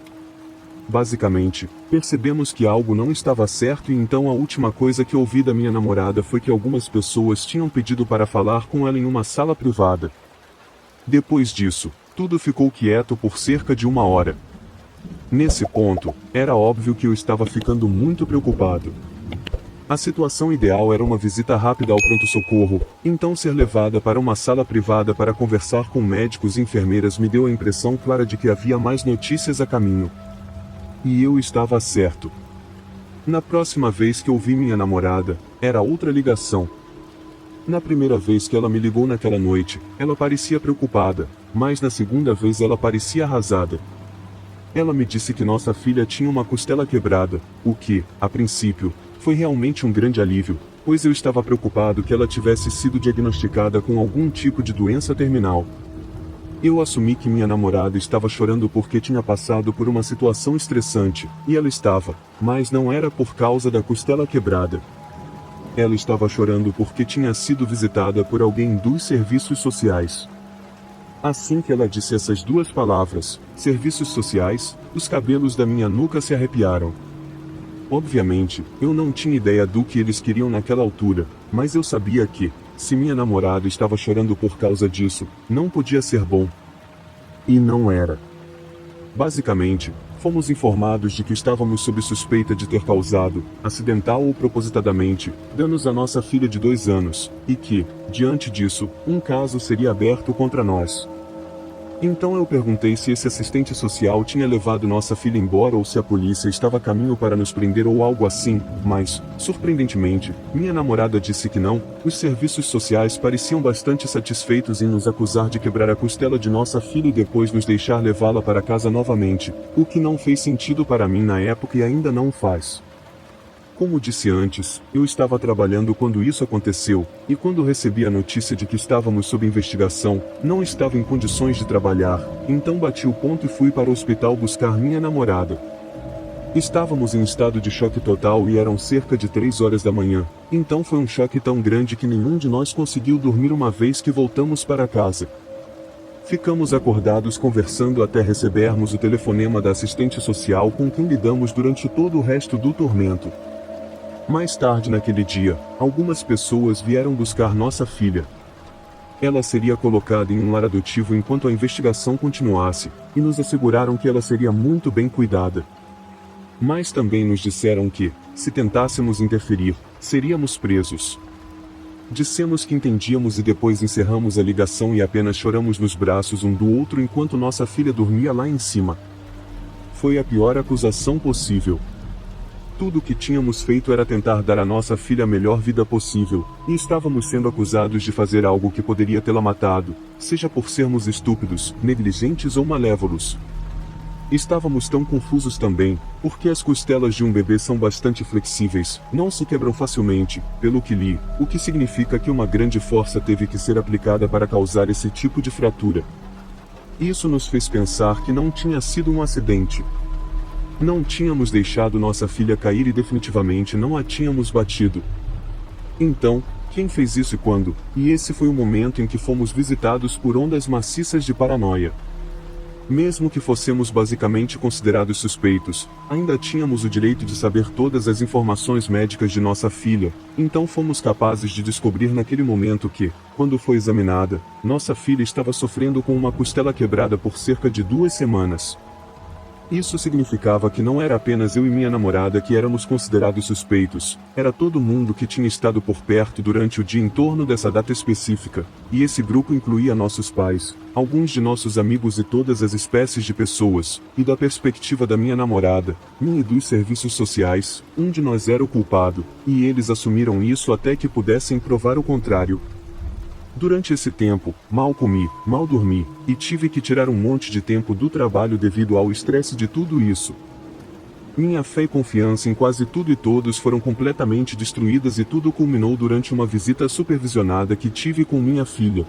Basicamente, percebemos que algo não estava certo e então a última coisa que ouvi da minha namorada foi que algumas pessoas tinham pedido para falar com ela em uma sala privada. Depois disso, tudo ficou quieto por cerca de 1 hora. Nesse ponto, era óbvio que eu estava ficando muito preocupado. A situação ideal era uma visita rápida ao pronto-socorro, então ser levada para uma sala privada para conversar com médicos e enfermeiras me deu a impressão clara de que havia mais notícias a caminho. E eu estava certo. Na próxima vez que ouvi minha namorada, era outra ligação. Na primeira vez que ela me ligou naquela noite, ela parecia preocupada, mas na segunda vez ela parecia arrasada. Ela me disse que nossa filha tinha uma costela quebrada, o que, a princípio, foi realmente um grande alívio, pois eu estava preocupado que ela tivesse sido diagnosticada com algum tipo de doença terminal. Eu assumi que minha namorada estava chorando porque tinha passado por uma situação estressante, e ela estava, mas não era por causa da costela quebrada. Ela estava chorando porque tinha sido visitada por alguém dos serviços sociais. Assim que ela disse essas duas palavras, serviços sociais, os cabelos da minha nuca se arrepiaram. Obviamente, eu não tinha ideia do que eles queriam naquela altura, mas eu sabia que, se minha namorada estava chorando por causa disso, não podia ser bom. E não era. Basicamente, fomos informados de que estávamos sob suspeita de ter causado, acidental ou propositadamente, danos à nossa filha de 2 anos, e que, diante disso, um caso seria aberto contra nós. Então eu perguntei se esse assistente social tinha levado nossa filha embora ou se a polícia estava a caminho para nos prender ou algo assim, mas, surpreendentemente, minha namorada disse que não. Os serviços sociais pareciam bastante satisfeitos em nos acusar de quebrar a costela de nossa filha e depois nos deixar levá-la para casa novamente, o que não fez sentido para mim na época e ainda não faz. Como disse antes, eu estava trabalhando quando isso aconteceu, e quando recebi a notícia de que estávamos sob investigação, não estava em condições de trabalhar, então bati o ponto e fui para o hospital buscar minha namorada. Estávamos em estado de choque total e eram cerca de 3 horas da manhã, então foi um choque tão grande que nenhum de nós conseguiu dormir uma vez que voltamos para casa. Ficamos acordados conversando até recebermos o telefonema da assistente social com quem lidamos durante todo o resto do tormento. Mais tarde naquele dia, algumas pessoas vieram buscar nossa filha. Ela seria colocada em um lar adotivo enquanto a investigação continuasse, e nos asseguraram que ela seria muito bem cuidada. Mas também nos disseram que, se tentássemos interferir, seríamos presos. Dissemos que entendíamos e depois encerramos a ligação e apenas choramos nos braços um do outro enquanto nossa filha dormia lá em cima. Foi a pior acusação possível. Tudo o que tínhamos feito era tentar dar à nossa filha a melhor vida possível, e estávamos sendo acusados de fazer algo que poderia tê-la matado, seja por sermos estúpidos, negligentes ou malévolos. Estávamos tão confusos também, porque as costelas de um bebê são bastante flexíveis, não se quebram facilmente, pelo que li, o que significa que uma grande força teve que ser aplicada para causar esse tipo de fratura. Isso nos fez pensar que não tinha sido um acidente. Não tínhamos deixado nossa filha cair e definitivamente não a tínhamos batido. Então, quem fez isso e quando? E esse foi o momento em que fomos visitados por ondas maciças de paranoia. Mesmo que fossemos basicamente considerados suspeitos, ainda tínhamos o direito de saber todas as informações médicas de nossa filha, então fomos capazes de descobrir naquele momento que, quando foi examinada, nossa filha estava sofrendo com uma costela quebrada por cerca de 2 semanas. Isso significava que não era apenas eu e minha namorada que éramos considerados suspeitos, era todo mundo que tinha estado por perto durante o dia em torno dessa data específica, e esse grupo incluía nossos pais, alguns de nossos amigos e todas as espécies de pessoas, e da perspectiva da minha namorada, minha e dos serviços sociais, um de nós era o culpado, e eles assumiram isso até que pudessem provar o contrário. Durante esse tempo, mal comi, mal dormi, e tive que tirar um monte de tempo do trabalho devido ao estresse de tudo isso. Minha fé e confiança em quase tudo e todos foram completamente destruídas e tudo culminou durante uma visita supervisionada que tive com minha filha.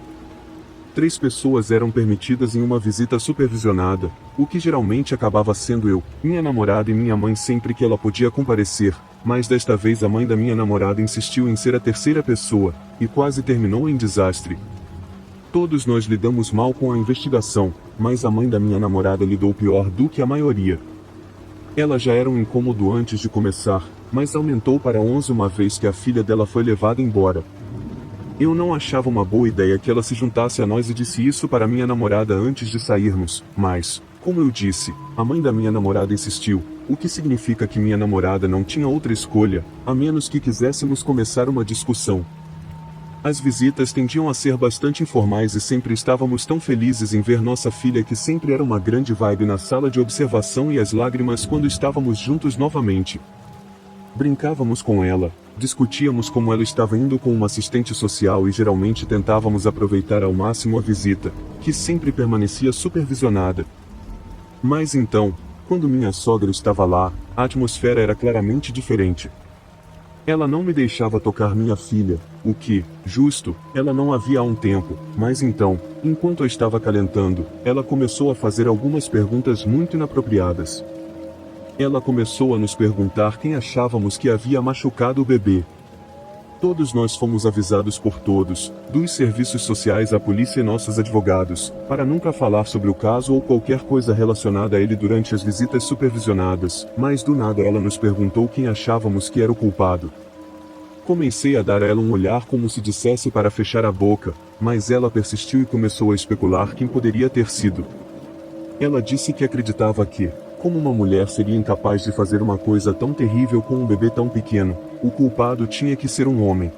3 pessoas eram permitidas em uma visita supervisionada, o que geralmente acabava sendo eu, minha namorada e minha mãe sempre que ela podia comparecer, mas desta vez a mãe da minha namorada insistiu em ser a terceira pessoa, e quase terminou em desastre. Todos nós lidamos mal com a investigação, mas a mãe da minha namorada lidou pior do que a maioria. Ela já era um incômodo antes de começar, mas aumentou para 11 uma vez que a filha dela foi levada embora. Eu não achava uma boa ideia que ela se juntasse a nós e disse isso para minha namorada antes de sairmos, mas, como eu disse, a mãe da minha namorada insistiu, o que significa que minha namorada não tinha outra escolha, a menos que quiséssemos começar uma discussão. As visitas tendiam a ser bastante informais e sempre estávamos tão felizes em ver nossa filha que sempre era uma grande vibe na sala de observação e as lágrimas quando estávamos juntos novamente. Brincávamos com ela, discutíamos como ela estava indo com uma assistente social e geralmente tentávamos aproveitar ao máximo a visita, que sempre permanecia supervisionada. Mas então, quando minha sogra estava lá, a atmosfera era claramente diferente. Ela não me deixava tocar minha filha, o que, justo, ela não havia há um tempo, mas então, enquanto eu estava acalentando, ela começou a fazer algumas perguntas muito inapropriadas. Ela começou a nos perguntar quem achávamos que havia machucado o bebê. Todos nós fomos avisados por todos, dos serviços sociais à polícia e nossos advogados, para nunca falar sobre o caso ou qualquer coisa relacionada a ele durante as visitas supervisionadas, mas do nada ela nos perguntou quem achávamos que era o culpado. Comecei a dar a ela um olhar como se dissesse para fechar a boca, mas ela persistiu e começou a especular quem poderia ter sido. Ela disse que acreditava que, como uma mulher seria incapaz de fazer uma coisa tão terrível com um bebê tão pequeno, o culpado tinha que ser um homem.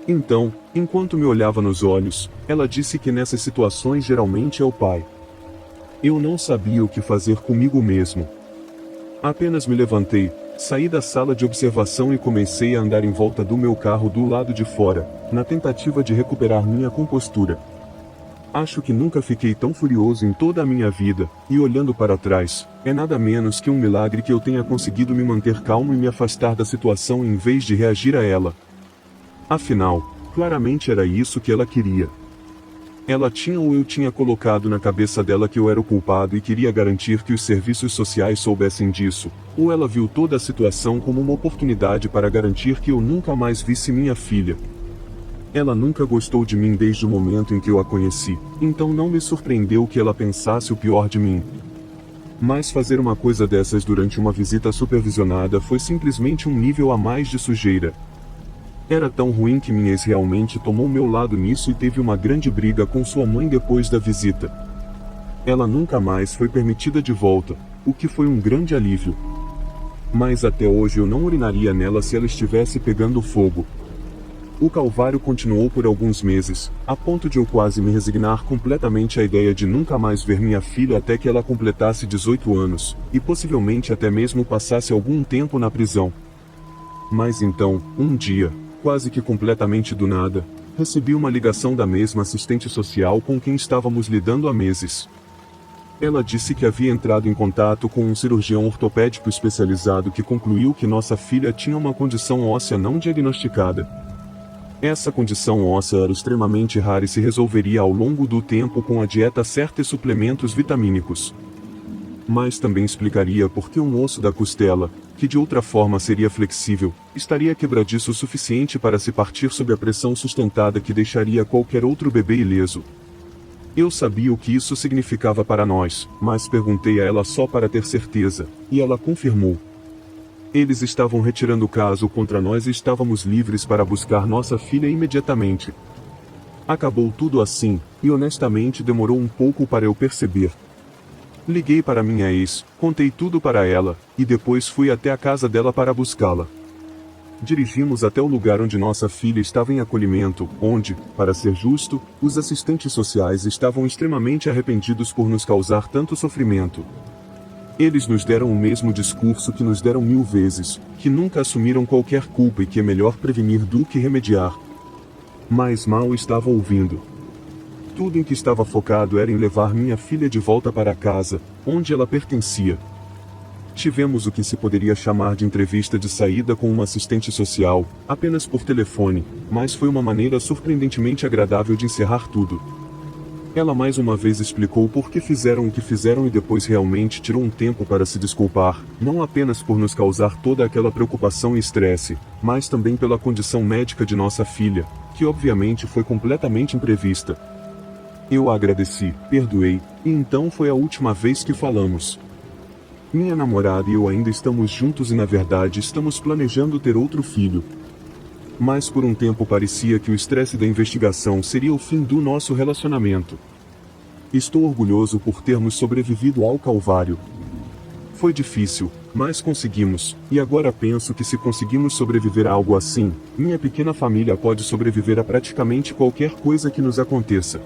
Então, enquanto me olhava nos olhos, ela disse que nessas situações geralmente é o pai. Eu não sabia o que fazer comigo mesmo. Apenas me levantei, saí da sala de observação e comecei a andar em volta do meu carro do lado de fora, na tentativa de recuperar minha compostura. Acho que nunca fiquei tão furioso em toda a minha vida, e olhando para trás, é nada menos que um milagre que eu tenha conseguido me manter calmo e me afastar da situação em vez de reagir a ela. Afinal, claramente era isso que ela queria. Ela tinha ou eu tinha colocado na cabeça dela que eu era o culpado e queria garantir que os serviços sociais soubessem disso, ou ela viu toda a situação como uma oportunidade para garantir que eu nunca mais visse minha filha. Ela nunca gostou de mim desde o momento em que eu a conheci, então não me surpreendeu que ela pensasse o pior de mim. Mas fazer uma coisa dessas durante uma visita supervisionada foi simplesmente um nível a mais de sujeira. Era tão ruim que minha ex realmente tomou meu lado nisso e teve uma grande briga com sua mãe depois da visita. Ela nunca mais foi permitida de volta, o que foi um grande alívio. Mas até hoje eu não urinaria nela se ela estivesse pegando fogo. O calvário continuou por alguns meses, a ponto de eu quase me resignar completamente à ideia de nunca mais ver minha filha até que ela completasse 18 anos, e possivelmente até mesmo passasse algum tempo na prisão. Mas então, um dia, quase que completamente do nada, recebi uma ligação da mesma assistente social com quem estávamos lidando há meses. Ela disse que havia entrado em contato com um cirurgião ortopédico especializado que concluiu que nossa filha tinha uma condição óssea não diagnosticada. Essa condição óssea era extremamente rara e se resolveria ao longo do tempo com a dieta certa e suplementos vitamínicos. Mas também explicaria por que um osso da costela, que de outra forma seria flexível, estaria quebradiço o suficiente para se partir sob a pressão sustentada que deixaria qualquer outro bebê ileso. Eu sabia o que isso significava para nós, mas perguntei a ela só para ter certeza, e ela confirmou. Eles estavam retirando o caso contra nós e estávamos livres para buscar nossa filha imediatamente. Acabou tudo assim, e honestamente demorou um pouco para eu perceber. Liguei para minha ex, contei tudo para ela, e depois fui até a casa dela para buscá-la. Dirigimos até o lugar onde nossa filha estava em acolhimento, onde, para ser justo, os assistentes sociais estavam extremamente arrependidos por nos causar tanto sofrimento. Eles nos deram o mesmo discurso que nos deram 1000 vezes, que nunca assumiram qualquer culpa e que é melhor prevenir do que remediar. Mas mal estava ouvindo. Tudo em que estava focado era em levar minha filha de volta para casa, onde ela pertencia. Tivemos o que se poderia chamar de entrevista de saída com uma assistente social, apenas por telefone, mas foi uma maneira surpreendentemente agradável de encerrar tudo. Ela mais uma vez explicou por que fizeram o que fizeram e depois realmente tirou um tempo para se desculpar, não apenas por nos causar toda aquela preocupação e estresse, mas também pela condição médica de nossa filha, que obviamente foi completamente imprevista. Eu a agradeci, perdoei, e então foi a última vez que falamos. Minha namorada e eu ainda estamos juntos e na verdade estamos planejando ter outro filho. Mas por um tempo parecia que o estresse da investigação seria o fim do nosso relacionamento. Estou orgulhoso por termos sobrevivido ao calvário. Foi difícil, mas conseguimos, e agora penso que se conseguimos sobreviver a algo assim, minha pequena família pode sobreviver a praticamente qualquer coisa que nos aconteça.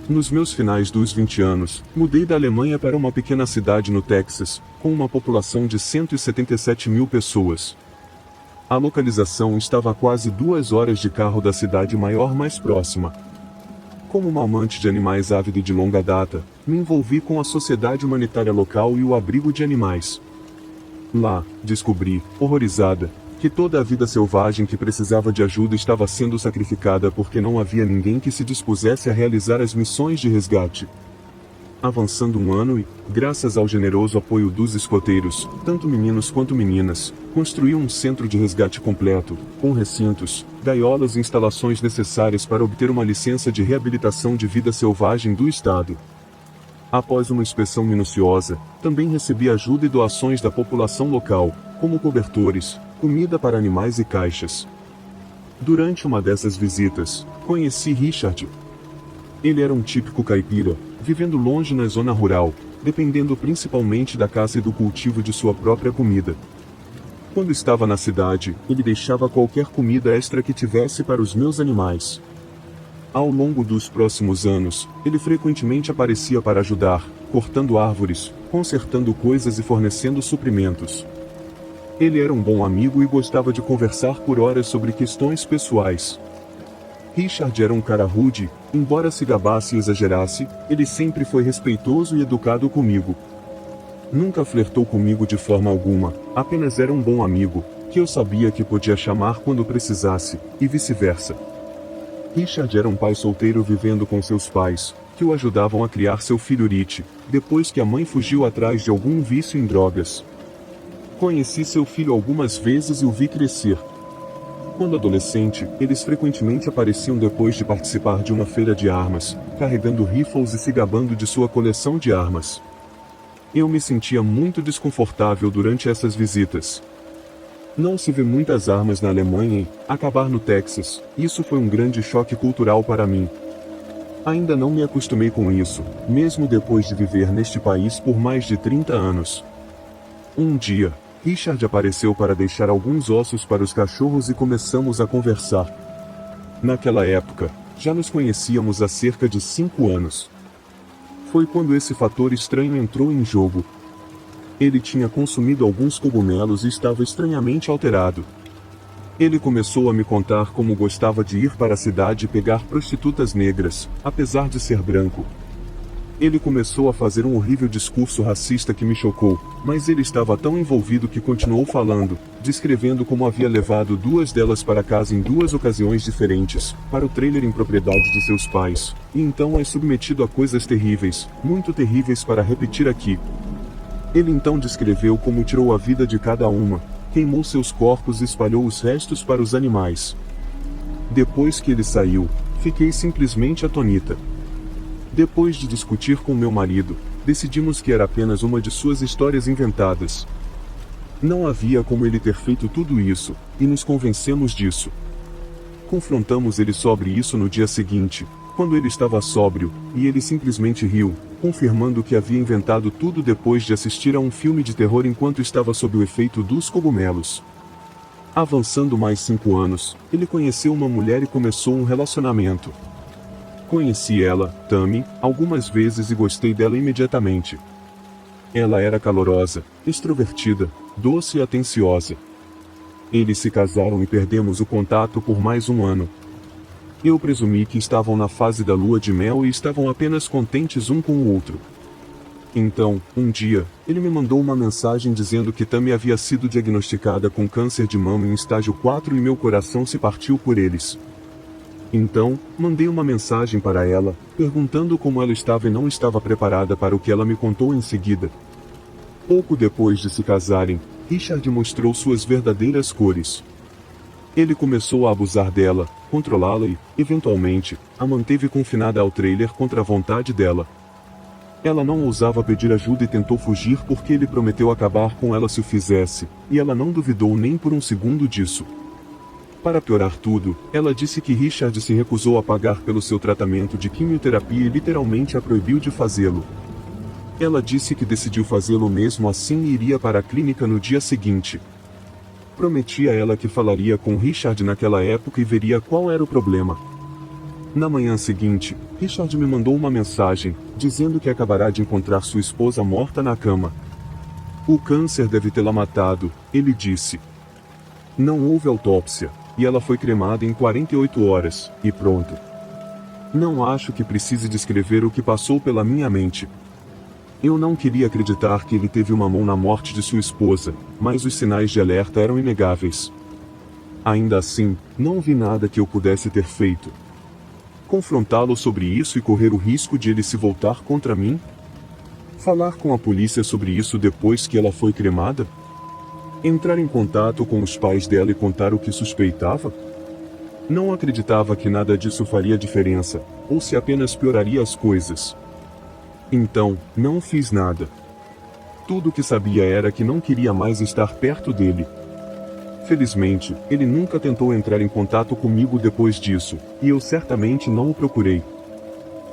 Nos meus finais dos 20 anos, mudei da Alemanha para uma pequena cidade no Texas, com uma população de 177 mil pessoas. A localização estava a quase 2 horas de carro da cidade maior mais próxima. Como uma amante de animais ávida e de longa data, me envolvi com a sociedade humanitária local e o abrigo de animais. Lá, descobri, horrorizada, que toda a vida selvagem que precisava de ajuda estava sendo sacrificada porque não havia ninguém que se dispusesse a realizar as missões de resgate. Avançando um ano e, graças ao generoso apoio dos escoteiros, tanto meninos quanto meninas, construí um centro de resgate completo, com recintos, gaiolas e instalações necessárias para obter uma licença de reabilitação de vida selvagem do Estado. Após uma inspeção minuciosa, também recebi ajuda e doações da população local, como cobertores, comida para animais e caixas. Durante uma dessas visitas, conheci Richard. Ele era um típico caipira, vivendo longe na zona rural, dependendo principalmente da caça e do cultivo de sua própria comida. Quando estava na cidade, ele deixava qualquer comida extra que tivesse para os meus animais. Ao longo dos próximos anos, ele frequentemente aparecia para ajudar, cortando árvores, consertando coisas e fornecendo suprimentos. Ele era um bom amigo e gostava de conversar por horas sobre questões pessoais. Richard era um cara rude, embora se gabasse e exagerasse, ele sempre foi respeitoso e educado comigo. Nunca flertou comigo de forma alguma, apenas era um bom amigo, que eu sabia que podia chamar quando precisasse, e vice-versa. Richard era um pai solteiro vivendo com seus pais, que o ajudavam a criar seu filho Rich, depois que a mãe fugiu atrás de algum vício em drogas. Conheci seu filho algumas vezes e o vi crescer. Quando adolescente, eles frequentemente apareciam depois de participar de uma feira de armas, carregando rifles e se gabando de sua coleção de armas. Eu me sentia muito desconfortável durante essas visitas. Não se vê muitas armas na Alemanha e, acabar no Texas, isso foi um grande choque cultural para mim. Ainda não me acostumei com isso, mesmo depois de viver neste país por mais de 30 anos. Um dia, Richard apareceu para deixar alguns ossos para os cachorros e começamos a conversar. Naquela época, já nos conhecíamos há cerca de 5 anos. Foi quando esse fator estranho entrou em jogo. Ele tinha consumido alguns cogumelos e estava estranhamente alterado. Ele começou a me contar como gostava de ir para a cidade e pegar prostitutas negras, apesar de ser branco. Ele começou a fazer um horrível discurso racista que me chocou, mas ele estava tão envolvido que continuou falando, descrevendo como havia levado 2 delas para casa em 2 ocasiões diferentes, para o trailer em propriedade de seus pais, e então as submetido a coisas terríveis, muito terríveis para repetir aqui. Ele então descreveu como tirou a vida de cada uma, queimou seus corpos e espalhou os restos para os animais. Depois que ele saiu, fiquei simplesmente atônita. Depois de discutir com meu marido, decidimos que era apenas uma de suas histórias inventadas. Não havia como ele ter feito tudo isso, e nos convencemos disso. Confrontamos ele sobre isso no dia seguinte, quando ele estava sóbrio, e ele simplesmente riu, confirmando que havia inventado tudo depois de assistir a um filme de terror enquanto estava sob o efeito dos cogumelos. Avançando mais 5 anos, ele conheceu uma mulher e começou um relacionamento. Conheci ela, Tammy, algumas vezes e gostei dela imediatamente. Ela era calorosa, extrovertida, doce e atenciosa. Eles se casaram e perdemos o contato por mais 1 ano. Eu presumi que estavam na fase da lua de mel e estavam apenas contentes um com o outro. Então, um dia, ele me mandou uma mensagem dizendo que Tammy havia sido diagnosticada com câncer de mama em estágio 4 e meu coração se partiu por eles. Então, mandei uma mensagem para ela, perguntando como ela estava e não estava preparada para o que ela me contou em seguida. Pouco depois de se casarem, Richard mostrou suas verdadeiras cores. Ele começou a abusar dela, controlá-la e, eventualmente, a manteve confinada ao trailer contra a vontade dela. Ela não ousava pedir ajuda e tentou fugir porque ele prometeu acabar com ela se o fizesse, e ela não duvidou nem por um segundo disso. Para piorar tudo, ela disse que Richard se recusou a pagar pelo seu tratamento de quimioterapia e literalmente a proibiu de fazê-lo. Ela disse que decidiu fazê-lo mesmo assim e iria para a clínica no dia seguinte. Prometi a ela que falaria com Richard naquela época e veria qual era o problema. Na manhã seguinte, Richard me mandou uma mensagem, dizendo que acabará de encontrar sua esposa morta na cama. O câncer deve tê-la matado, ele disse. Não houve autópsia, e ela foi cremada em 48 horas, e pronto. Não acho que precise descrever o que passou pela minha mente. Eu não queria acreditar que ele teve uma mão na morte de sua esposa, mas os sinais de alerta eram inegáveis. Ainda assim, não vi nada que eu pudesse ter feito. Confrontá-lo sobre isso e correr o risco de ele se voltar contra mim? Falar com a polícia sobre isso depois que ela foi cremada? Entrar em contato com os pais dela e contar o que suspeitava? Não acreditava que nada disso faria diferença, ou se apenas pioraria as coisas. Então, não fiz nada. Tudo o que sabia era que não queria mais estar perto dele. Felizmente, ele nunca tentou entrar em contato comigo depois disso, e eu certamente não o procurei.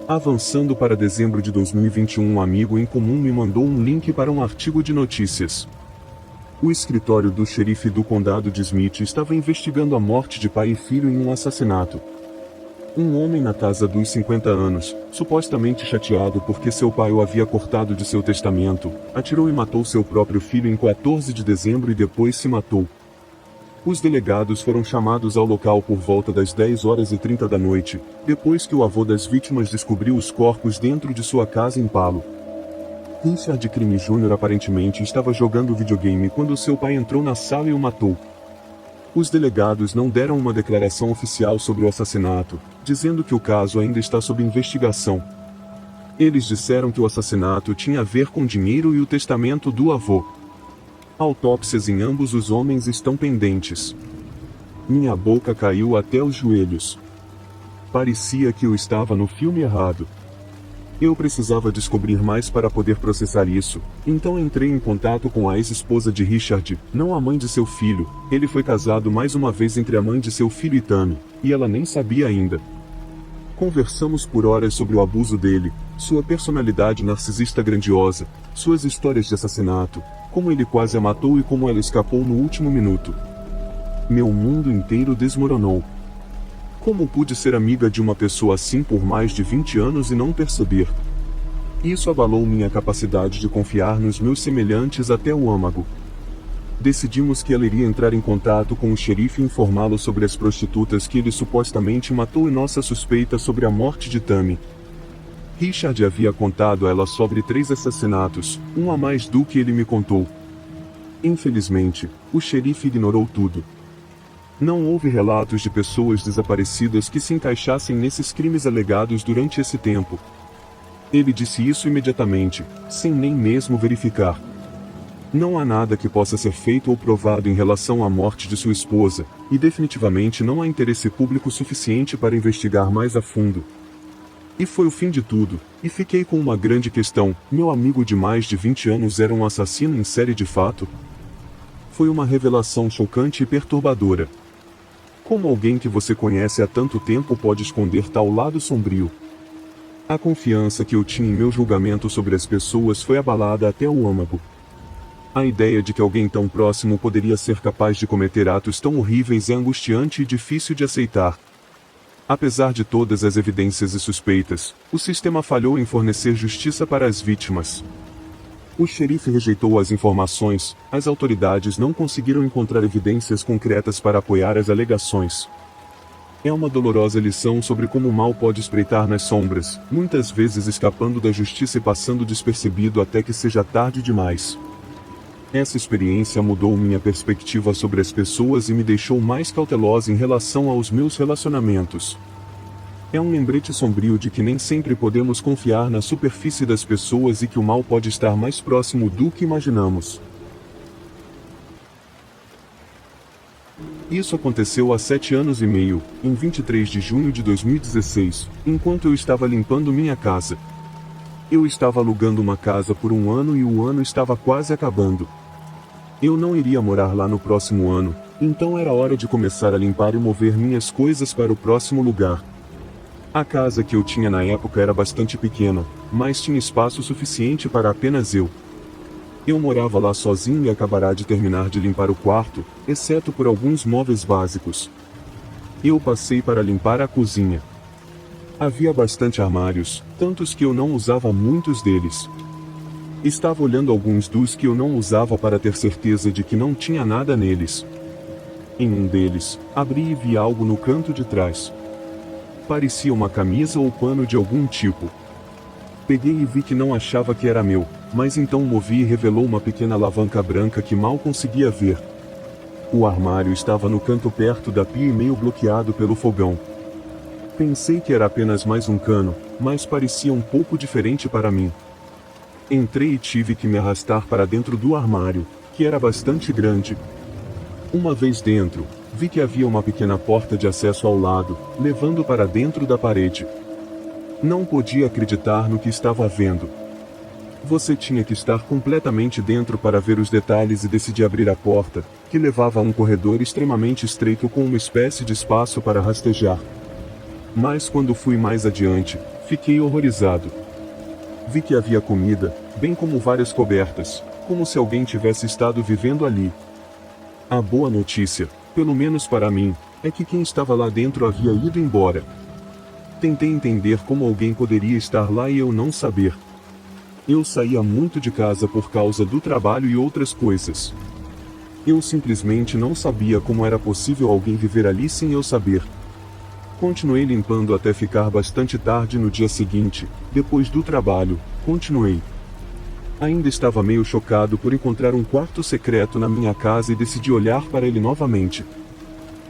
Avançando para dezembro de 2021, um amigo em comum me mandou um link para um artigo de notícias. O escritório do xerife do condado de Smith estava investigando a morte de pai e filho em um assassinato. Um homem na casa dos 50 anos, supostamente chateado porque seu pai o havia cortado de seu testamento, atirou e matou seu próprio filho em 14 de dezembro e depois se matou. Os delegados foram chamados ao local por volta das 10h30 da noite, depois que o avô das vítimas descobriu os corpos dentro de sua casa em Palo. Richard Crime Jr. aparentemente estava jogando videogame quando seu pai entrou na sala e o matou. Os delegados não deram uma declaração oficial sobre o assassinato, dizendo que o caso ainda está sob investigação. Eles disseram que o assassinato tinha a ver com dinheiro e o testamento do avô. Autópsias em ambos os homens estão pendentes. Minha boca caiu até os joelhos. Parecia que eu estava no filme errado. Eu precisava descobrir mais para poder processar isso, então entrei em contato com a ex-esposa de Richard, não a mãe de seu filho. Ele foi casado mais uma vez entre a mãe de seu filho e Tammy, e ela nem sabia ainda. Conversamos por horas sobre o abuso dele, sua personalidade narcisista grandiosa, suas histórias de assassinato, como ele quase a matou e como ela escapou no último minuto. Meu mundo inteiro desmoronou. Como pude ser amiga de uma pessoa assim por mais de 20 anos e não perceber? Isso abalou minha capacidade de confiar nos meus semelhantes até o âmago. Decidimos que ela iria entrar em contato com o xerife e informá-lo sobre as prostitutas que ele supostamente matou e nossa suspeita sobre a morte de Tammy. Richard havia contado a ela sobre 3 assassinatos, um a mais do que ele me contou. Infelizmente, o xerife ignorou tudo. Não houve relatos de pessoas desaparecidas que se encaixassem nesses crimes alegados durante esse tempo. Ele disse isso imediatamente, sem nem mesmo verificar. Não há nada que possa ser feito ou provado em relação à morte de sua esposa, e definitivamente não há interesse público suficiente para investigar mais a fundo. E foi o fim de tudo, e fiquei com uma grande questão: meu amigo de mais de 20 anos era um assassino em série de fato? Foi uma revelação chocante e perturbadora. Como alguém que você conhece há tanto tempo pode esconder tal lado sombrio? A confiança que eu tinha em meu julgamento sobre as pessoas foi abalada até o âmago. A ideia de que alguém tão próximo poderia ser capaz de cometer atos tão horríveis é angustiante e difícil de aceitar. Apesar de todas as evidências e suspeitas, o sistema falhou em fornecer justiça para as vítimas. O xerife rejeitou as informações, as autoridades não conseguiram encontrar evidências concretas para apoiar as alegações. É uma dolorosa lição sobre como o mal pode espreitar nas sombras, muitas vezes escapando da justiça e passando despercebido até que seja tarde demais. Essa experiência mudou minha perspectiva sobre as pessoas e me deixou mais cautelosa em relação aos meus relacionamentos. É um lembrete sombrio de que nem sempre podemos confiar na superfície das pessoas e que o mal pode estar mais próximo do que imaginamos. Isso aconteceu há 7 anos e meio, em 23 de junho de 2016, enquanto eu estava limpando minha casa. Eu estava alugando uma casa por um ano e o ano estava quase acabando. Eu não iria morar lá no próximo ano, então era hora de começar a limpar e mover minhas coisas para o próximo lugar. A casa que eu tinha na época era bastante pequena, mas tinha espaço suficiente para apenas eu. Eu morava lá sozinho e acabará de terminar de limpar o quarto, exceto por alguns móveis básicos. Eu passei para limpar a cozinha. Havia bastante armários, tantos que eu não usava muitos deles. Estava olhando alguns dos que eu não usava para ter certeza de que não tinha nada neles. Em um deles, abri e vi algo no canto de trás. Parecia uma camisa ou pano de algum tipo. Peguei e vi que não achava que era meu, mas então movi e revelou uma pequena alavanca branca que mal conseguia ver. O armário estava no canto perto da pia e meio bloqueado pelo fogão. Pensei que era apenas mais um cano, mas parecia um pouco diferente para mim. Entrei e tive que me arrastar para dentro do armário, que era bastante grande. Uma vez dentro, vi que havia uma pequena porta de acesso ao lado, levando para dentro da parede. Não podia acreditar no que estava vendo. Você tinha que estar completamente dentro para ver os detalhes e decidi abrir a porta, que levava a um corredor extremamente estreito com uma espécie de espaço para rastejar. Mas quando fui mais adiante, fiquei horrorizado. Vi que havia comida, bem como várias cobertas, como se alguém tivesse estado vivendo ali. A boa notícia, pelo menos para mim, é que quem estava lá dentro havia ido embora. Tentei entender como alguém poderia estar lá e eu não saber. Eu saía muito de casa por causa do trabalho e outras coisas. Eu simplesmente não sabia como era possível alguém viver ali sem eu saber. Continuei limpando até ficar bastante tarde no dia seguinte, depois do trabalho, continuei. Ainda estava meio chocado por encontrar um quarto secreto na minha casa e decidi olhar para ele novamente.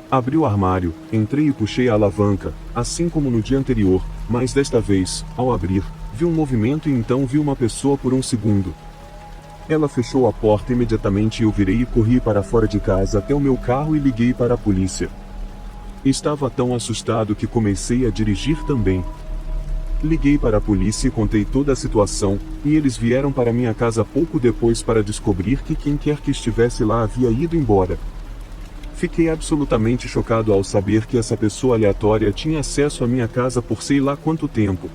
Abri o armário, entrei e puxei a alavanca, assim como no dia anterior, mas desta vez, ao abrir, vi um movimento e então vi uma pessoa por um segundo. Ela fechou a porta imediatamente e eu virei e corri para fora de casa até o meu carro e liguei para a polícia. Estava tão assustado que comecei a dirigir também. Liguei para a polícia e contei toda a situação, e eles vieram para minha casa pouco depois para descobrir que quem quer que estivesse lá havia ido embora. Fiquei absolutamente chocado ao saber que essa pessoa aleatória tinha acesso à minha casa por sei lá quanto tempo.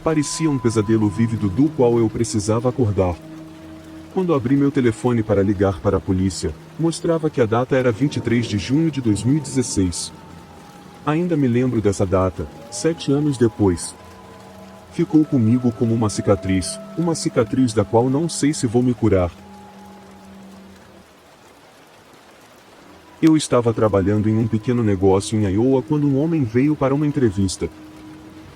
Parecia um pesadelo vívido do qual eu precisava acordar. Quando abri meu telefone para ligar para a polícia, mostrava que a data era 23 de junho de 2016. Ainda me lembro dessa data, 7 anos depois. Ficou comigo como uma cicatriz da qual não sei se vou me curar. Eu estava trabalhando em um pequeno negócio em Iowa quando um homem veio para uma entrevista.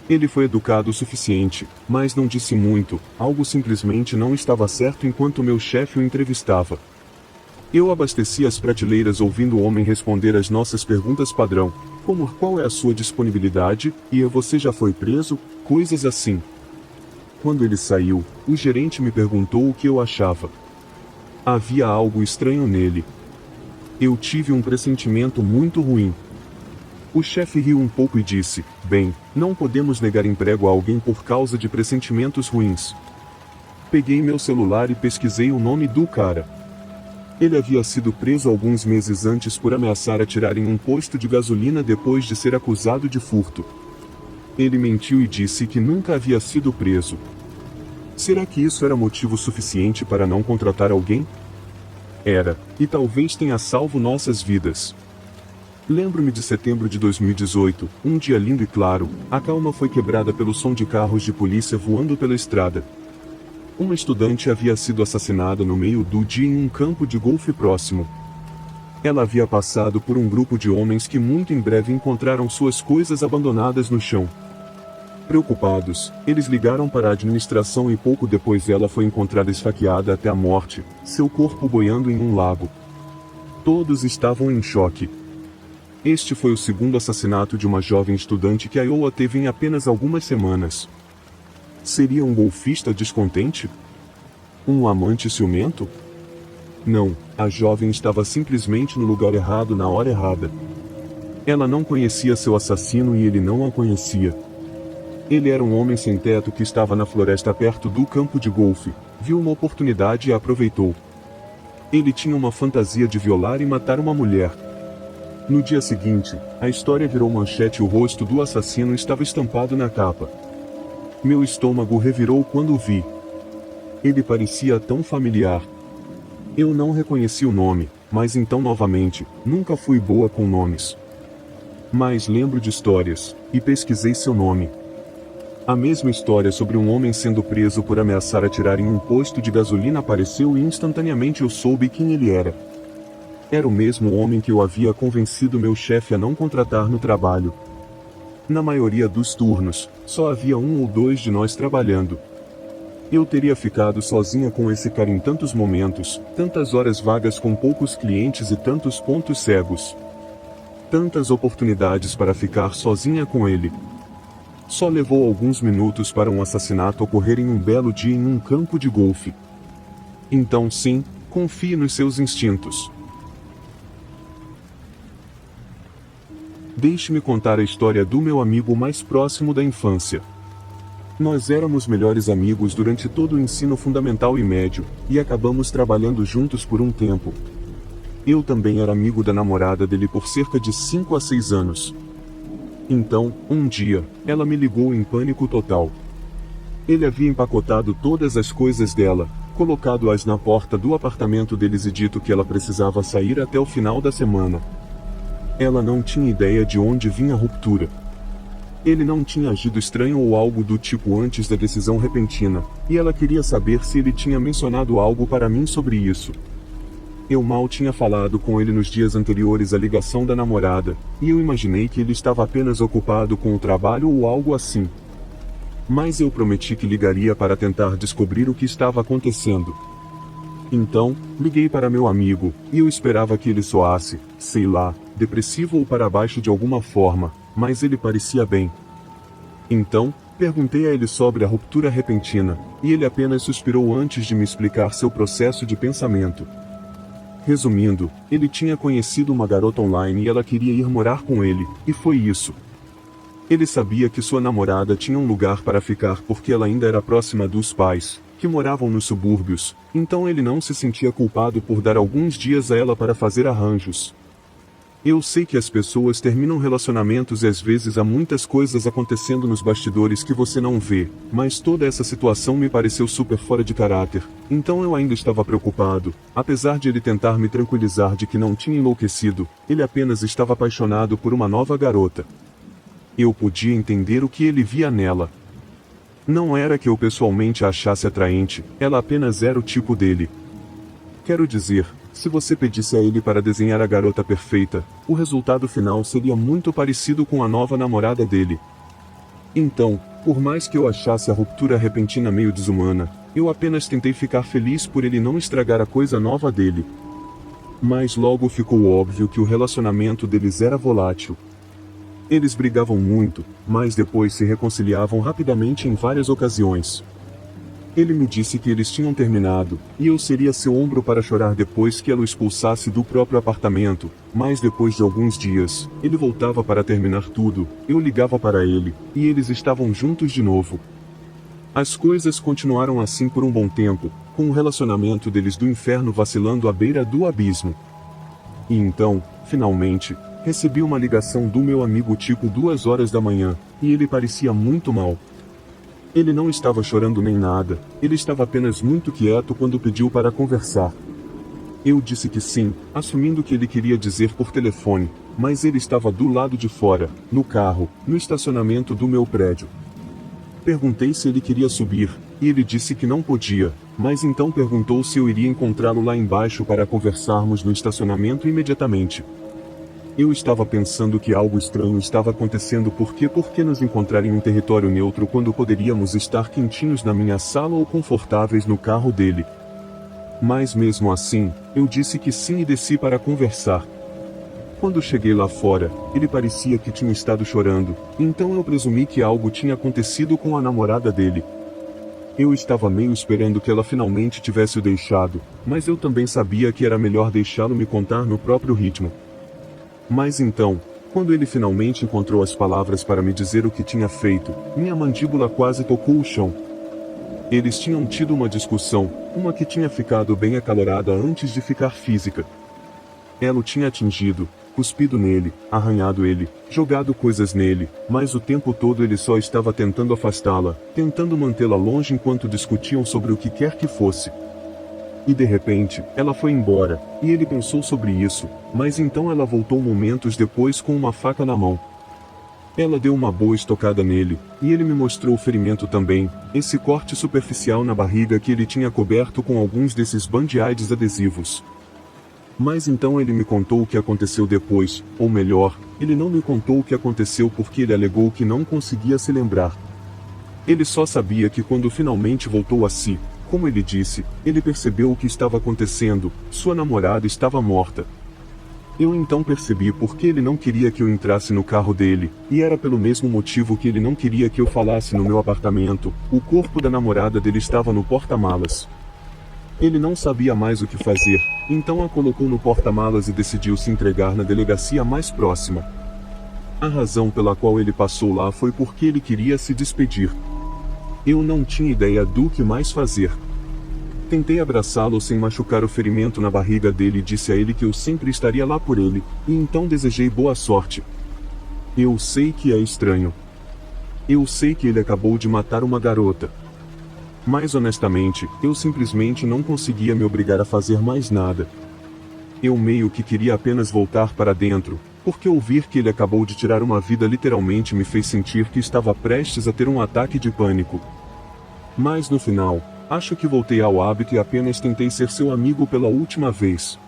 Ele foi educado o suficiente, mas não disse muito, algo simplesmente não estava certo enquanto meu chefe o entrevistava. Eu abasteci as prateleiras ouvindo o homem responder às nossas perguntas padrão, como qual é a sua disponibilidade, e você já foi preso, coisas assim. Quando ele saiu, o gerente me perguntou o que eu achava. Havia algo estranho nele. Eu tive um pressentimento muito ruim. O chefe riu um pouco e disse, bem, não podemos negar emprego a alguém por causa de pressentimentos ruins. Peguei meu celular e pesquisei o nome do cara. Ele havia sido preso alguns meses antes por ameaçar atirar em um posto de gasolina depois de ser acusado de furto. Ele mentiu e disse que nunca havia sido preso. Será que isso era motivo suficiente para não contratar alguém? Era, e talvez tenha salvo nossas vidas. Lembro-me de setembro de 2018, um dia lindo e claro, a calma foi quebrada pelo som de carros de polícia voando pela estrada. Uma estudante havia sido assassinada no meio do dia em um campo de golfe próximo. Ela havia passado por um grupo de homens que muito em breve encontraram suas coisas abandonadas no chão. Preocupados, eles ligaram para a administração e pouco depois ela foi encontrada esfaqueada até a morte, seu corpo boiando em um lago. Todos estavam em choque. Este foi o segundo assassinato de uma jovem estudante que Iowa teve em apenas algumas semanas. Seria um golfista descontente? Um amante ciumento? Não, a jovem estava simplesmente no lugar errado na hora errada. Ela não conhecia seu assassino e ele não a conhecia. Ele era um homem sem teto que estava na floresta perto do campo de golfe, viu uma oportunidade e a aproveitou. Ele tinha uma fantasia de violar e matar uma mulher. No dia seguinte, a história virou manchete e o rosto do assassino estava estampado na capa. Meu estômago revirou quando o vi. Ele parecia tão familiar. Eu não reconheci o nome, mas então novamente, nunca fui boa com nomes. Mas lembro de histórias, e pesquisei seu nome. A mesma história sobre um homem sendo preso por ameaçar atirar em um posto de gasolina apareceu e instantaneamente eu soube quem ele era. Era o mesmo homem que eu havia convencido meu chefe a não contratar no trabalho. Na maioria dos turnos, só havia um ou dois de nós trabalhando. Eu teria ficado sozinha com esse cara em tantos momentos, tantas horas vagas com poucos clientes e tantos pontos cegos. Tantas oportunidades para ficar sozinha com ele. Só levou alguns minutos para um assassinato ocorrer em um belo dia em um campo de golfe. Então sim, confie nos seus instintos. Deixe-me contar a história do meu amigo mais próximo da infância. Nós éramos melhores amigos durante todo o ensino fundamental e médio, e acabamos trabalhando juntos por um tempo. Eu também era amigo da namorada dele por cerca de 5 a 6 anos. Então, um dia, ela me ligou em pânico total. Ele havia empacotado todas as coisas dela, colocado-as na porta do apartamento deles e dito que ela precisava sair até o final da semana. Ela não tinha ideia de onde vinha a ruptura. Ele não tinha agido estranho ou algo do tipo antes da decisão repentina, e ela queria saber se ele tinha mencionado algo para mim sobre isso. Eu mal tinha falado com ele nos dias anteriores à ligação da namorada, e eu imaginei que ele estava apenas ocupado com o trabalho ou algo assim. Mas eu prometi que ligaria para tentar descobrir o que estava acontecendo. Então, liguei para meu amigo, e eu esperava que ele soasse, sei lá, depressivo ou para baixo de alguma forma, mas ele parecia bem. Então, perguntei a ele sobre a ruptura repentina, e ele apenas suspirou antes de me explicar seu processo de pensamento. Resumindo, ele tinha conhecido uma garota online e ela queria ir morar com ele, e foi isso. Ele sabia que sua namorada tinha um lugar para ficar porque ela ainda era próxima dos pais, que moravam nos subúrbios, então ele não se sentia culpado por dar alguns dias a ela para fazer arranjos. Eu sei que as pessoas terminam relacionamentos e às vezes há muitas coisas acontecendo nos bastidores que você não vê, mas toda essa situação me pareceu super fora de caráter, então eu ainda estava preocupado. Apesar de ele tentar me tranquilizar de que não tinha enlouquecido, ele apenas estava apaixonado por uma nova garota. Eu podia entender o que ele via nela. Não era que eu pessoalmente a achasse atraente, ela apenas era o tipo dele. Quero dizer, se você pedisse a ele para desenhar a garota perfeita, o resultado final seria muito parecido com a nova namorada dele. Então, por mais que eu achasse a ruptura repentina meio desumana, eu apenas tentei ficar feliz por ele não estragar a coisa nova dele. Mas logo ficou óbvio que o relacionamento deles era volátil. Eles brigavam muito, mas depois se reconciliavam rapidamente em várias ocasiões. Ele me disse que eles tinham terminado, e eu seria seu ombro para chorar depois que ela o expulsasse do próprio apartamento, mas depois de alguns dias, ele voltava para terminar tudo, eu ligava para ele, e eles estavam juntos de novo. As coisas continuaram assim por um bom tempo, com o relacionamento deles do inferno vacilando à beira do abismo. E então, finalmente, recebi uma ligação do meu amigo tipo 2 horas da manhã, e ele parecia muito mal. Ele não estava chorando nem nada, ele estava apenas muito quieto quando pediu para conversar. Eu disse que sim, assumindo que ele queria dizer por telefone, mas ele estava do lado de fora, no carro, no estacionamento do meu prédio. Perguntei se ele queria subir, e ele disse que não podia, mas então perguntou se eu iria encontrá-lo lá embaixo para conversarmos no estacionamento imediatamente. Eu estava pensando que algo estranho estava acontecendo por que nos encontrar em um território neutro quando poderíamos estar quentinhos na minha sala ou confortáveis no carro dele. Mas mesmo assim, eu disse que sim e desci para conversar. Quando cheguei lá fora, ele parecia que tinha estado chorando, então eu presumi que algo tinha acontecido com a namorada dele. Eu estava meio esperando que ela finalmente tivesse o deixado, mas eu também sabia que era melhor deixá-lo me contar no próprio ritmo. Mas então, quando ele finalmente encontrou as palavras para me dizer o que tinha feito, minha mandíbula quase tocou o chão. Eles tinham tido uma discussão, uma que tinha ficado bem acalorada antes de ficar física. Ela o tinha atingido, cuspido nele, arranhado ele, jogado coisas nele, mas o tempo todo ele só estava tentando afastá-la, tentando mantê-la longe enquanto discutiam sobre o que quer que fosse. E de repente, ela foi embora, e ele pensou sobre isso, mas então ela voltou momentos depois com uma faca na mão. Ela deu uma boa estocada nele, e ele me mostrou o ferimento também, esse corte superficial na barriga que ele tinha coberto com alguns desses band-aids adesivos. Mas então ele me contou o que aconteceu depois, ou melhor, ele não me contou o que aconteceu porque ele alegou que não conseguia se lembrar. Ele só sabia que quando finalmente voltou a si, como ele disse, ele percebeu o que estava acontecendo, sua namorada estava morta. Eu então percebi por que ele não queria que eu entrasse no carro dele, e era pelo mesmo motivo que ele não queria que eu falasse no meu apartamento, o corpo da namorada dele estava no porta-malas. Ele não sabia mais o que fazer, então a colocou no porta-malas e decidiu se entregar na delegacia mais próxima. A razão pela qual ele passou lá foi porque ele queria se despedir. Eu não tinha ideia do que mais fazer. Tentei abraçá-lo sem machucar o ferimento na barriga dele e disse a ele que eu sempre estaria lá por ele, e então desejei boa sorte. Eu sei que é estranho. Eu sei que ele acabou de matar uma garota. Mas honestamente, eu simplesmente não conseguia me obrigar a fazer mais nada. Eu meio que queria apenas voltar para dentro, porque ouvir que ele acabou de tirar uma vida literalmente me fez sentir que estava prestes a ter um ataque de pânico. Mas no final, acho que voltei ao hábito e apenas tentei ser seu amigo pela última vez.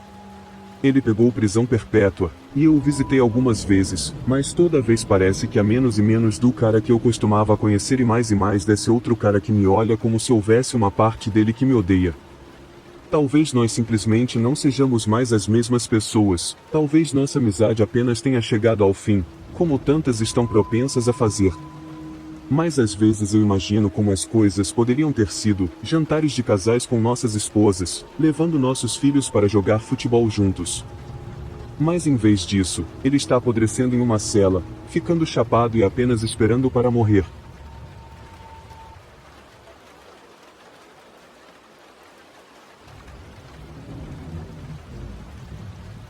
Ele pegou prisão perpétua, e eu o visitei algumas vezes, mas toda vez parece que há menos e menos do cara que eu costumava conhecer e mais desse outro cara que me olha como se houvesse uma parte dele que me odeia. Talvez nós simplesmente não sejamos mais as mesmas pessoas, talvez nossa amizade apenas tenha chegado ao fim, como tantas estão propensas a fazer. Mas às vezes eu imagino como as coisas poderiam ter sido, jantares de casais com nossas esposas, levando nossos filhos para jogar futebol juntos. Mas em vez disso, ele está apodrecendo em uma cela, ficando chapado e apenas esperando para morrer.